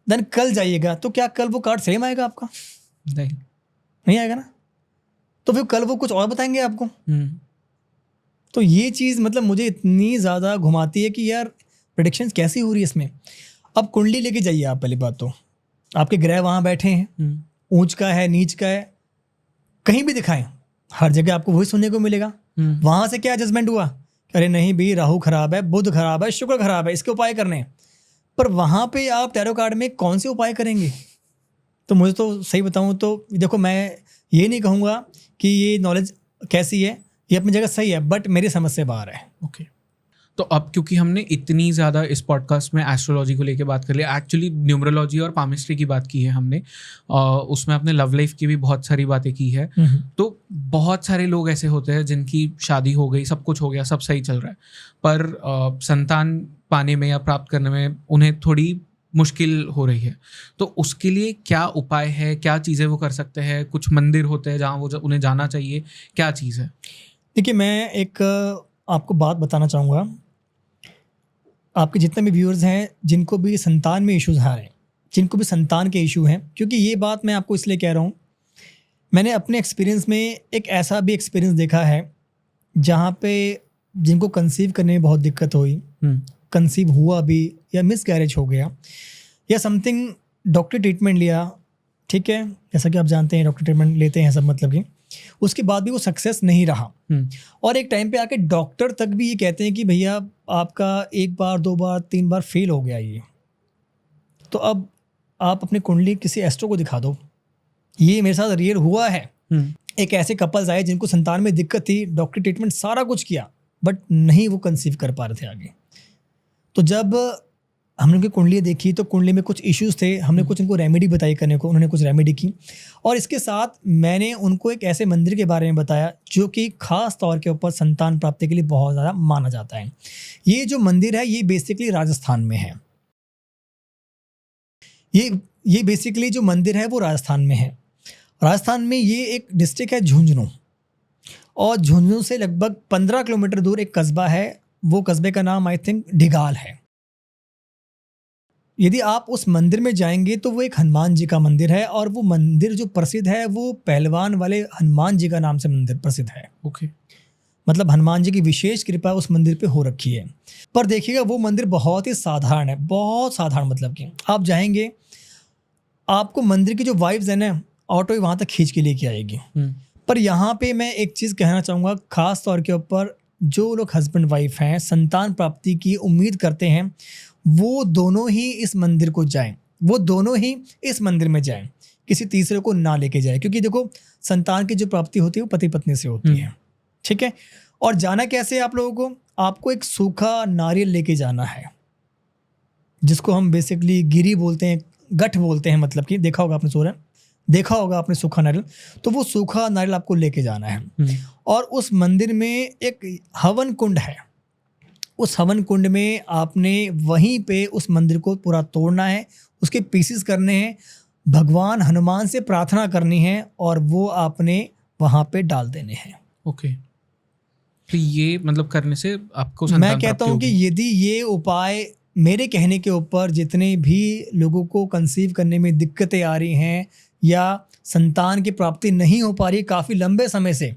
देन कल जाइएगा, तो क्या कल वो कार्ड सेम आएगा आपका? नहीं आएगा ना। तो फिर कल वो कुछ और बताएंगे आपको। तो ये चीज़ मतलब मुझे इतनी ज़्यादा घुमाती है कि यार प्रेडिक्शंस कैसी हो रही है इसमें। अब कुंडली लेके जाइए आप, पहली बात तो आपके ग्रह वहाँ बैठे हैं, ऊंच का है, नीच का है, कहीं भी दिखाएं, हर जगह आपको वही सुनने को मिलेगा। वहां से क्या जजमेंट हुआ, अरे नहीं भी, राहु खराब है, बुध खराब है, शुक्र खराब है, इसके उपाय करने। पर वहां पे आप टैरो कार्ड में कौन से उपाय करेंगे? तो मुझे तो सही बताऊं तो देखो, मैं ये नहीं कहूँगा कि ये नॉलेज कैसी है, ये अपनी जगह सही है, बट मेरी समझ से बाहर है। ओके, तो अब क्योंकि हमने इतनी ज़्यादा इस पॉडकास्ट में एस्ट्रोलॉजी को लेके बात कर लिया, एक्चुअली न्यूमरोलॉजी और पामिस्ट्री की बात की है हमने, उसमें अपने लव लाइफ की भी बहुत सारी बातें की है। तो बहुत सारे लोग ऐसे होते हैं जिनकी शादी हो गई, सब कुछ हो गया, सब सही चल रहा है, पर संतान पाने में या प्राप्त करने में उन्हें थोड़ी मुश्किल हो रही है। तो उसके लिए क्या उपाय है, क्या चीज़ें वो कर सकते हैं? कुछ मंदिर होते हैं जहाँ वो उन्हें जाना चाहिए, क्या चीज़ है? देखिए, मैं एक आपको बात बताना चाहूँगा। आपके जितने भी व्यूअर्स हैं, जिनको भी संतान में इश्यूज आ रहे हैं, जिनको भी संतान के इशू हैं, क्योंकि ये बात मैं आपको इसलिए कह रहा हूँ, मैंने अपने एक्सपीरियंस में एक ऐसा भी एक्सपीरियंस देखा है जहाँ पे जिनको कंसीव करने में बहुत दिक्कत हुई, कंसीव हुआ भी या मिस कैरेज हो गया या समथिंग, डॉक्टर ट्रीटमेंट लिया, ठीक है, जैसा कि आप जानते हैं डॉक्टर ट्रीटमेंट लेते हैं सब, मतलब कि उसके बाद भी वो सक्सेस नहीं रहा। और एक टाइम पे आके डॉक्टर तक भी ये कहते हैं कि भैया आपका 1 बार 2 बार 3 बार फेल हो गया ये, तो अब आप अपनी कुंडली किसी एस्ट्रो को दिखा दो। ये मेरे साथ रियल हुआ है। एक ऐसे कपल्स आए जिनको संतान में दिक्कत थी, डॉक्टर ट्रीटमेंट सारा कुछ किया, बट नहीं वो कंसीव कर पा रहे थे आगे। तो जब हमने उनकी कुंडली देखी तो कुंडली में कुछ इश्यूज थे, हमने कुछ उनको रेमेडी बताई करने को, उन्होंने कुछ रेमेडी की, और इसके साथ मैंने उनको एक ऐसे मंदिर के बारे में बताया जो कि खास तौर के ऊपर संतान प्राप्ति के लिए बहुत ज़्यादा माना जाता है। ये जो मंदिर है ये बेसिकली राजस्थान में है। ये बेसिकली जो मंदिर है वो राजस्थान में है। राजस्थान में ये एक डिस्ट्रिक्ट है झुंझुनू, और झुंझुनू से लगभग 15 किलोमीटर दूर एक कस्बा है, वो कस्बे का नाम आई थिंक ढिगाल है। यदि आप उस मंदिर में जाएंगे तो वो एक हनुमान जी का मंदिर है, और वो मंदिर जो प्रसिद्ध है वो पहलवान वाले हनुमान जी का नाम से मंदिर प्रसिद्ध है। ओके, मतलब हनुमान जी की विशेष कृपा उस मंदिर पे हो रखी है। पर देखिएगा वो मंदिर बहुत ही साधारण है, बहुत साधारण, मतलब कि आप जाएंगे, आपको मंदिर की जो वाइब्स है ना, ऑटो ही वहाँ तक खींच के लेके आएगी। पर यहाँ पे मैं एक चीज़ कहना चाहूँगा, खास तौर के ऊपर जो लोग हस्बैंड वाइफ हैं, संतान प्राप्ति की उम्मीद करते हैं, वो दोनों ही इस मंदिर को जाएं, वो दोनों ही इस मंदिर में जाएं। किसी तीसरे को ना लेके जाए, क्योंकि देखो संतान की जो प्राप्ति होती है वो पति पत्नी से होती है, ठीक है। और जाना कैसे है आप लोगों को, आपको एक सूखा नारियल लेके जाना है, जिसको हम बेसिकली गिरी बोलते हैं, गठ बोलते हैं, मतलब कि देखा होगा आपने सूरन, देखा होगा आपने सूखा नारियल, तो वो सूखा नारियल आपको लेके जाना है। और उस मंदिर में एक हवन कुंड है, उस हवन कुंड में आपने वहीं पे उस मंदिर को पूरा तोड़ना है, उसके पीसेस करने हैं, भगवान हनुमान से प्रार्थना करनी है और वो आपने वहाँ पे डाल देने हैं। ओके, तो ये मतलब करने से आपको संतान मैं कहता हूँ कि प्राप्ति यदि ये उपाय मेरे कहने के ऊपर जितने भी लोगों को कंसीव करने में दिक्कतें आ रही हैं या संतान की प्राप्ति नहीं हो पा रही काफ़ी लंबे समय से,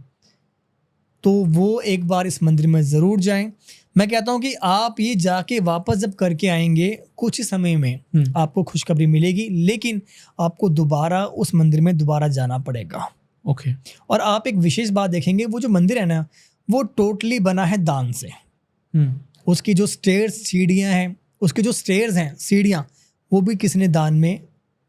तो वो एक बार इस मंदिर में ज़रूर जाएं। मैं कहता हूँ कि आप ये जाके वापस जब करके आएंगे कुछ ही समय में आपको खुशखबरी मिलेगी, लेकिन आपको दोबारा उस मंदिर में दोबारा जाना पड़ेगा। ओके। और आप एक विशेष बात देखेंगे, वो जो मंदिर है ना वो टोटली बना है दान से। उसकी जो स्टेयर्स सीढ़ियाँ हैं, उसके जो स्टेयर्स हैं सीढ़ियाँ, वो भी किसी ने दान में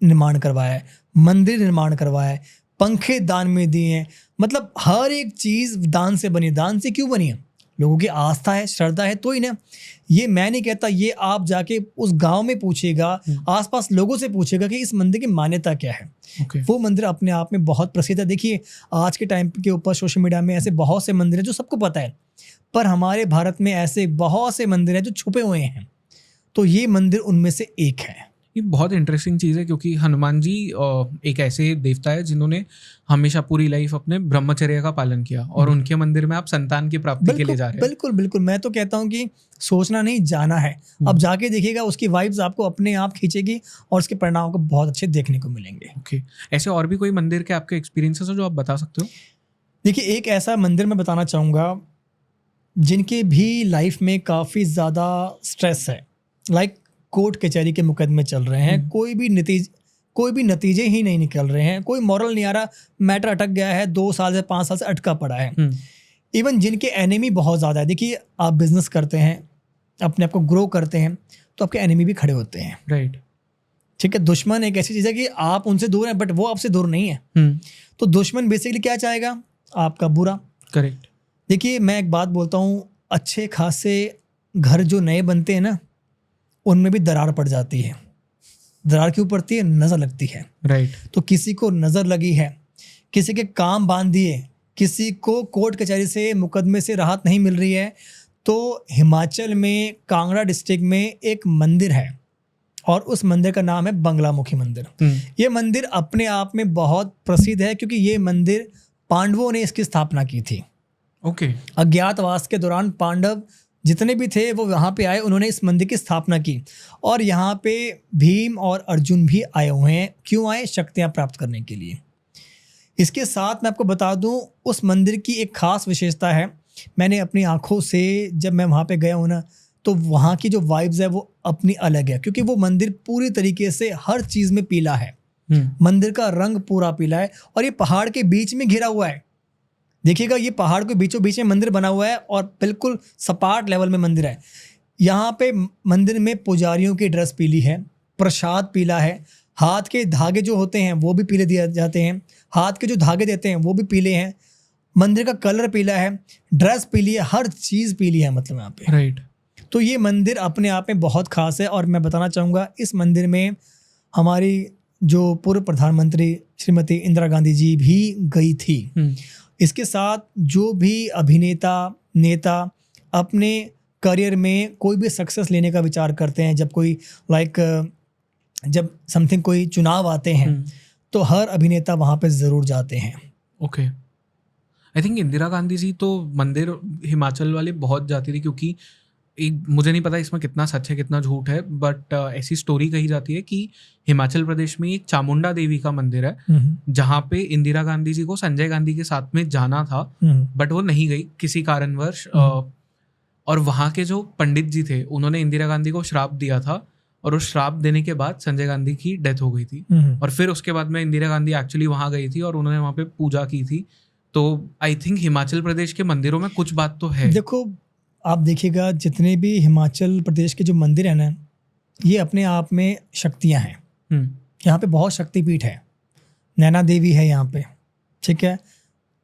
निर्माण करवाया है, मंदिर निर्माण करवाया है, पंखे दान में दिए हैं, मतलब हर एक चीज़ दान से बनी। दान से क्यों बनी है? लोगों की आस्था है, श्रद्धा है, तो ही ना। ये मैं नहीं कहता, ये आप जाके उस गांव में पूछेगा, आसपास लोगों से पूछेगा कि इस मंदिर की मान्यता क्या है। Okay. वो मंदिर अपने आप में बहुत प्रसिद्ध है। देखिए आज के टाइम के ऊपर सोशल मीडिया में ऐसे बहुत से मंदिर हैं जो सबको पता है, पर हमारे भारत में ऐसे बहुत से मंदिर हैं जो छुपे हुए हैं, तो ये मंदिर उनमें से एक है। ये बहुत इंटरेस्टिंग चीज़ है, क्योंकि हनुमान जी एक ऐसे देवता है जिन्होंने हमेशा पूरी लाइफ अपने ब्रह्मचर्य का पालन किया, और उनके मंदिर में आप संतान की प्राप्ति के लिए जा रहे हैं। बिल्कुल बिल्कुल, मैं तो कहता हूँ कि सोचना नहीं, जाना है। अब जाके देखिएगा, उसकी वाइब्स आपको अपने आप खींचेगी और उसके परिणाम को बहुत अच्छे देखने को मिलेंगे। ओके, ऐसे और भी कोई मंदिर के आपके एक्सपीरियंसेस हो जो आप बता सकते हो? देखिए एक ऐसा मंदिर मैं बताना चाहूँगा जिनके भी लाइफ में काफ़ी ज़्यादा स्ट्रेस है, लाइक कोर्ट कचहरी के मुकदमे चल रहे हैं, कोई भी नतीजे ही नहीं निकल रहे हैं, कोई मॉरल नहीं आ रहा, मैटर अटक गया है, 2 साल से 5 साल से अटका पड़ा है। इवन जिनके एनिमी बहुत ज़्यादा है, देखिए आप बिजनेस करते हैं, अपने आप को ग्रो करते हैं, तो आपके एनिमी भी खड़े होते हैं, राइट। ठीक है। दुश्मन एक ऐसी चीज़ है कि आप उनसे दूर हैं बट वो आपसे दूर नहीं है। तो दुश्मन बेसिकली क्या चाहेगा? आपका बुरा। करेक्ट। देखिए मैं एक बात बोलता हूँ, अच्छे खासे घर जो नए बनते हैं ना, उनमें भी दरार पड़ जाती है। दरार क्यों पड़ती है? नज़र लगती है। राइट। तो किसी को नज़र लगी है, किसी के काम बांध दिए, किसी को कोर्ट कचहरी से मुकदमे से राहत नहीं मिल रही है, तो हिमाचल में कांगड़ा डिस्ट्रिक्ट में एक मंदिर है और उस मंदिर का नाम है बंगलामुखी मंदिर। ये मंदिर अपने आप में बहुत प्रसिद्ध है, क्योंकि ये मंदिर पांडवों ने इसकी स्थापना की थी। ओके। अज्ञातवास के दौरान पांडव जितने भी थे वो यहाँ पे आए, उन्होंने इस मंदिर की स्थापना की, और यहाँ पे भीम और अर्जुन भी आए हुए हैं। क्यों आए? शक्तियाँ प्राप्त करने के लिए। इसके साथ मैं आपको बता दूँ, उस मंदिर की एक खास विशेषता है, मैंने अपनी आँखों से जब मैं वहाँ पे गया हूँ ना, तो वहाँ की जो वाइब्स है वो अपनी अलग है, क्योंकि वो मंदिर पूरी तरीके से हर चीज़ में पीला है। मंदिर का रंग पूरा पीला है, और ये पहाड़ के बीच में घिरा हुआ है। देखिएगा, ये पहाड़ के बीचों बीच में मंदिर बना हुआ है और बिल्कुल सपाट लेवल में मंदिर है। यहाँ पे मंदिर में पुजारियों की ड्रेस पीली है, प्रसाद पीला है, हाथ के धागे जो होते हैं वो भी पीले दिए जाते हैं, हाथ के जो धागे देते हैं वो भी पीले हैं, मंदिर का कलर पीला है, ड्रेस पीली है, हर चीज़ पीली है, मतलब यहाँ पे। राइट। तो ये मंदिर अपने आप में बहुत खास है, और मैं बताना चाहूँगा इस मंदिर में हमारी जो पूर्व प्रधानमंत्री श्रीमती इंदिरा गांधी जी भी गई थी। इसके साथ जो भी अभिनेता नेता अपने करियर में कोई भी सक्सेस लेने का विचार करते हैं, जब कोई जब समथिंग कोई चुनाव आते हैं, तो हर अभिनेता वहाँ पे ज़रूर जाते हैं। Okay. I think Indira Gandhi ji तो मंदिर हिमाचल वाले बहुत जाती थी, क्योंकि एक मुझे नहीं पता इसमें कितना सच है कितना झूठ है, बट ऐसी स्टोरी कही जाती है कि हिमाचल प्रदेश में एक चामुंडा देवी का मंदिर है, जहाँ पे इंदिरा गांधी जी को संजय गांधी के साथ में जाना था, बट वो नहीं गई किसी कारणवश। और वहाँ के जो पंडित जी थे उन्होंने इंदिरा गांधी को श्राप दिया था, और उस श्राप देने के बाद संजय गांधी की डेथ हो गई थी। और फिर उसके बाद में इंदिरा गांधी एक्चुअली वहाँ गई थी और उन्होंने वहाँ पे पूजा की थी। तो आई थिंक हिमाचल प्रदेश के मंदिरों में कुछ बात तो है। देखो आप देखिएगा, जितने भी हिमाचल प्रदेश के जो मंदिर हैं ना, ये अपने आप में शक्तियाँ हैं। यहाँ पे बहुत शक्तिपीठ है। नैना देवी है यहाँ पे, ठीक है,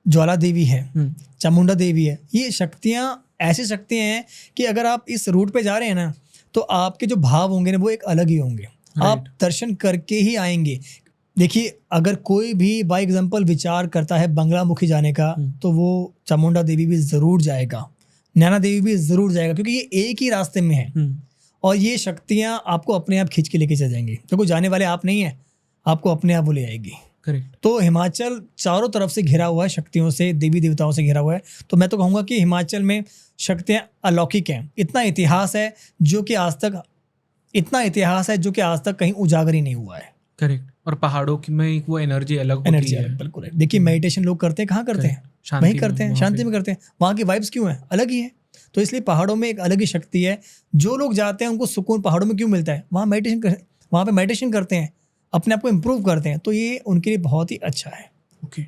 ज्वाला देवी है, चामुंडा देवी है। ये शक्तियाँ ऐसी शक्तियाँ हैं कि अगर आप इस रूट पे जा रहे हैं ना तो आपके जो भाव होंगे ना वो एक अलग ही होंगे। आप दर्शन करके ही आएंगे। देखिए, अगर कोई भी बाय एग्जांपल विचार करता है बंगलामुखी जाने का तो वो चामुंडा देवी भी ज़रूर जाएगा, नैना देवी भी ज़रूर जाएगा, क्योंकि ये एक ही रास्ते में है और ये शक्तियाँ आपको अपने आप खींच के लेके चल जाएंगी। तो कोई जाने वाले आप नहीं है, आपको अपने आप वो ले आएगी। करेक्ट। तो हिमाचल चारों तरफ से घिरा हुआ है शक्तियों से, देवी देवताओं से घिरा हुआ है। तो मैं तो कहूँगा कि हिमाचल में शक्तियाँ अलौकिक हैं। इतना इतिहास है जो कि आज तक कहीं उजागर ही नहीं हुआ है। करेक्ट। और पहाड़ों की में वो एनर्जी अलग होती है। बिल्कुल है। देखिए, मेडिटेशन लोग करते हैं, कहाँ करते हैं? वहीं करते हैं, शांति में करते हैं। वहाँ की वाइब्स क्यों है? अलग ही है। तो इसलिए पहाड़ों में एक अलग ही शक्ति है। जो लोग जाते हैं उनको सुकून पहाड़ों में क्यों मिलता है? वहाँ पे मेडिटेशन करते हैं, अपने आप को इम्प्रूव करते हैं, तो ये उनके लिए बहुत ही अच्छा है। Okay.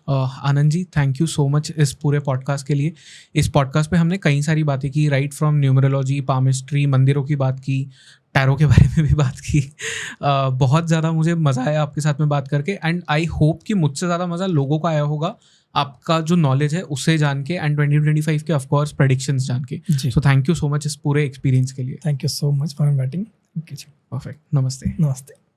Anand ji, thank you so much इस पूरे पॉडकास्ट के लिए। इस पॉडकास्ट पे हमने कई सारी बातें की, राइट फ्रॉम न्यूमरोलॉजी, पामिस्ट्री, मंदिरों की बात की, टैरो के बारे में भी बात की। बहुत ज़्यादा मुझे मज़ा आया आपके साथ में बात करके एंड आई होप कि मुझसे ज़्यादा मज़ा लोगों को आया होगा आपका जो नॉलेज है उससे जान के एंड 2025 के ऑफकोर्स प्रेडिक्शंस जान के। So thank you so much इस पूरे एक्सपीरियंस के लिए। Thank you so much for inviting. Perfect. नमस्ते। नमस्ते।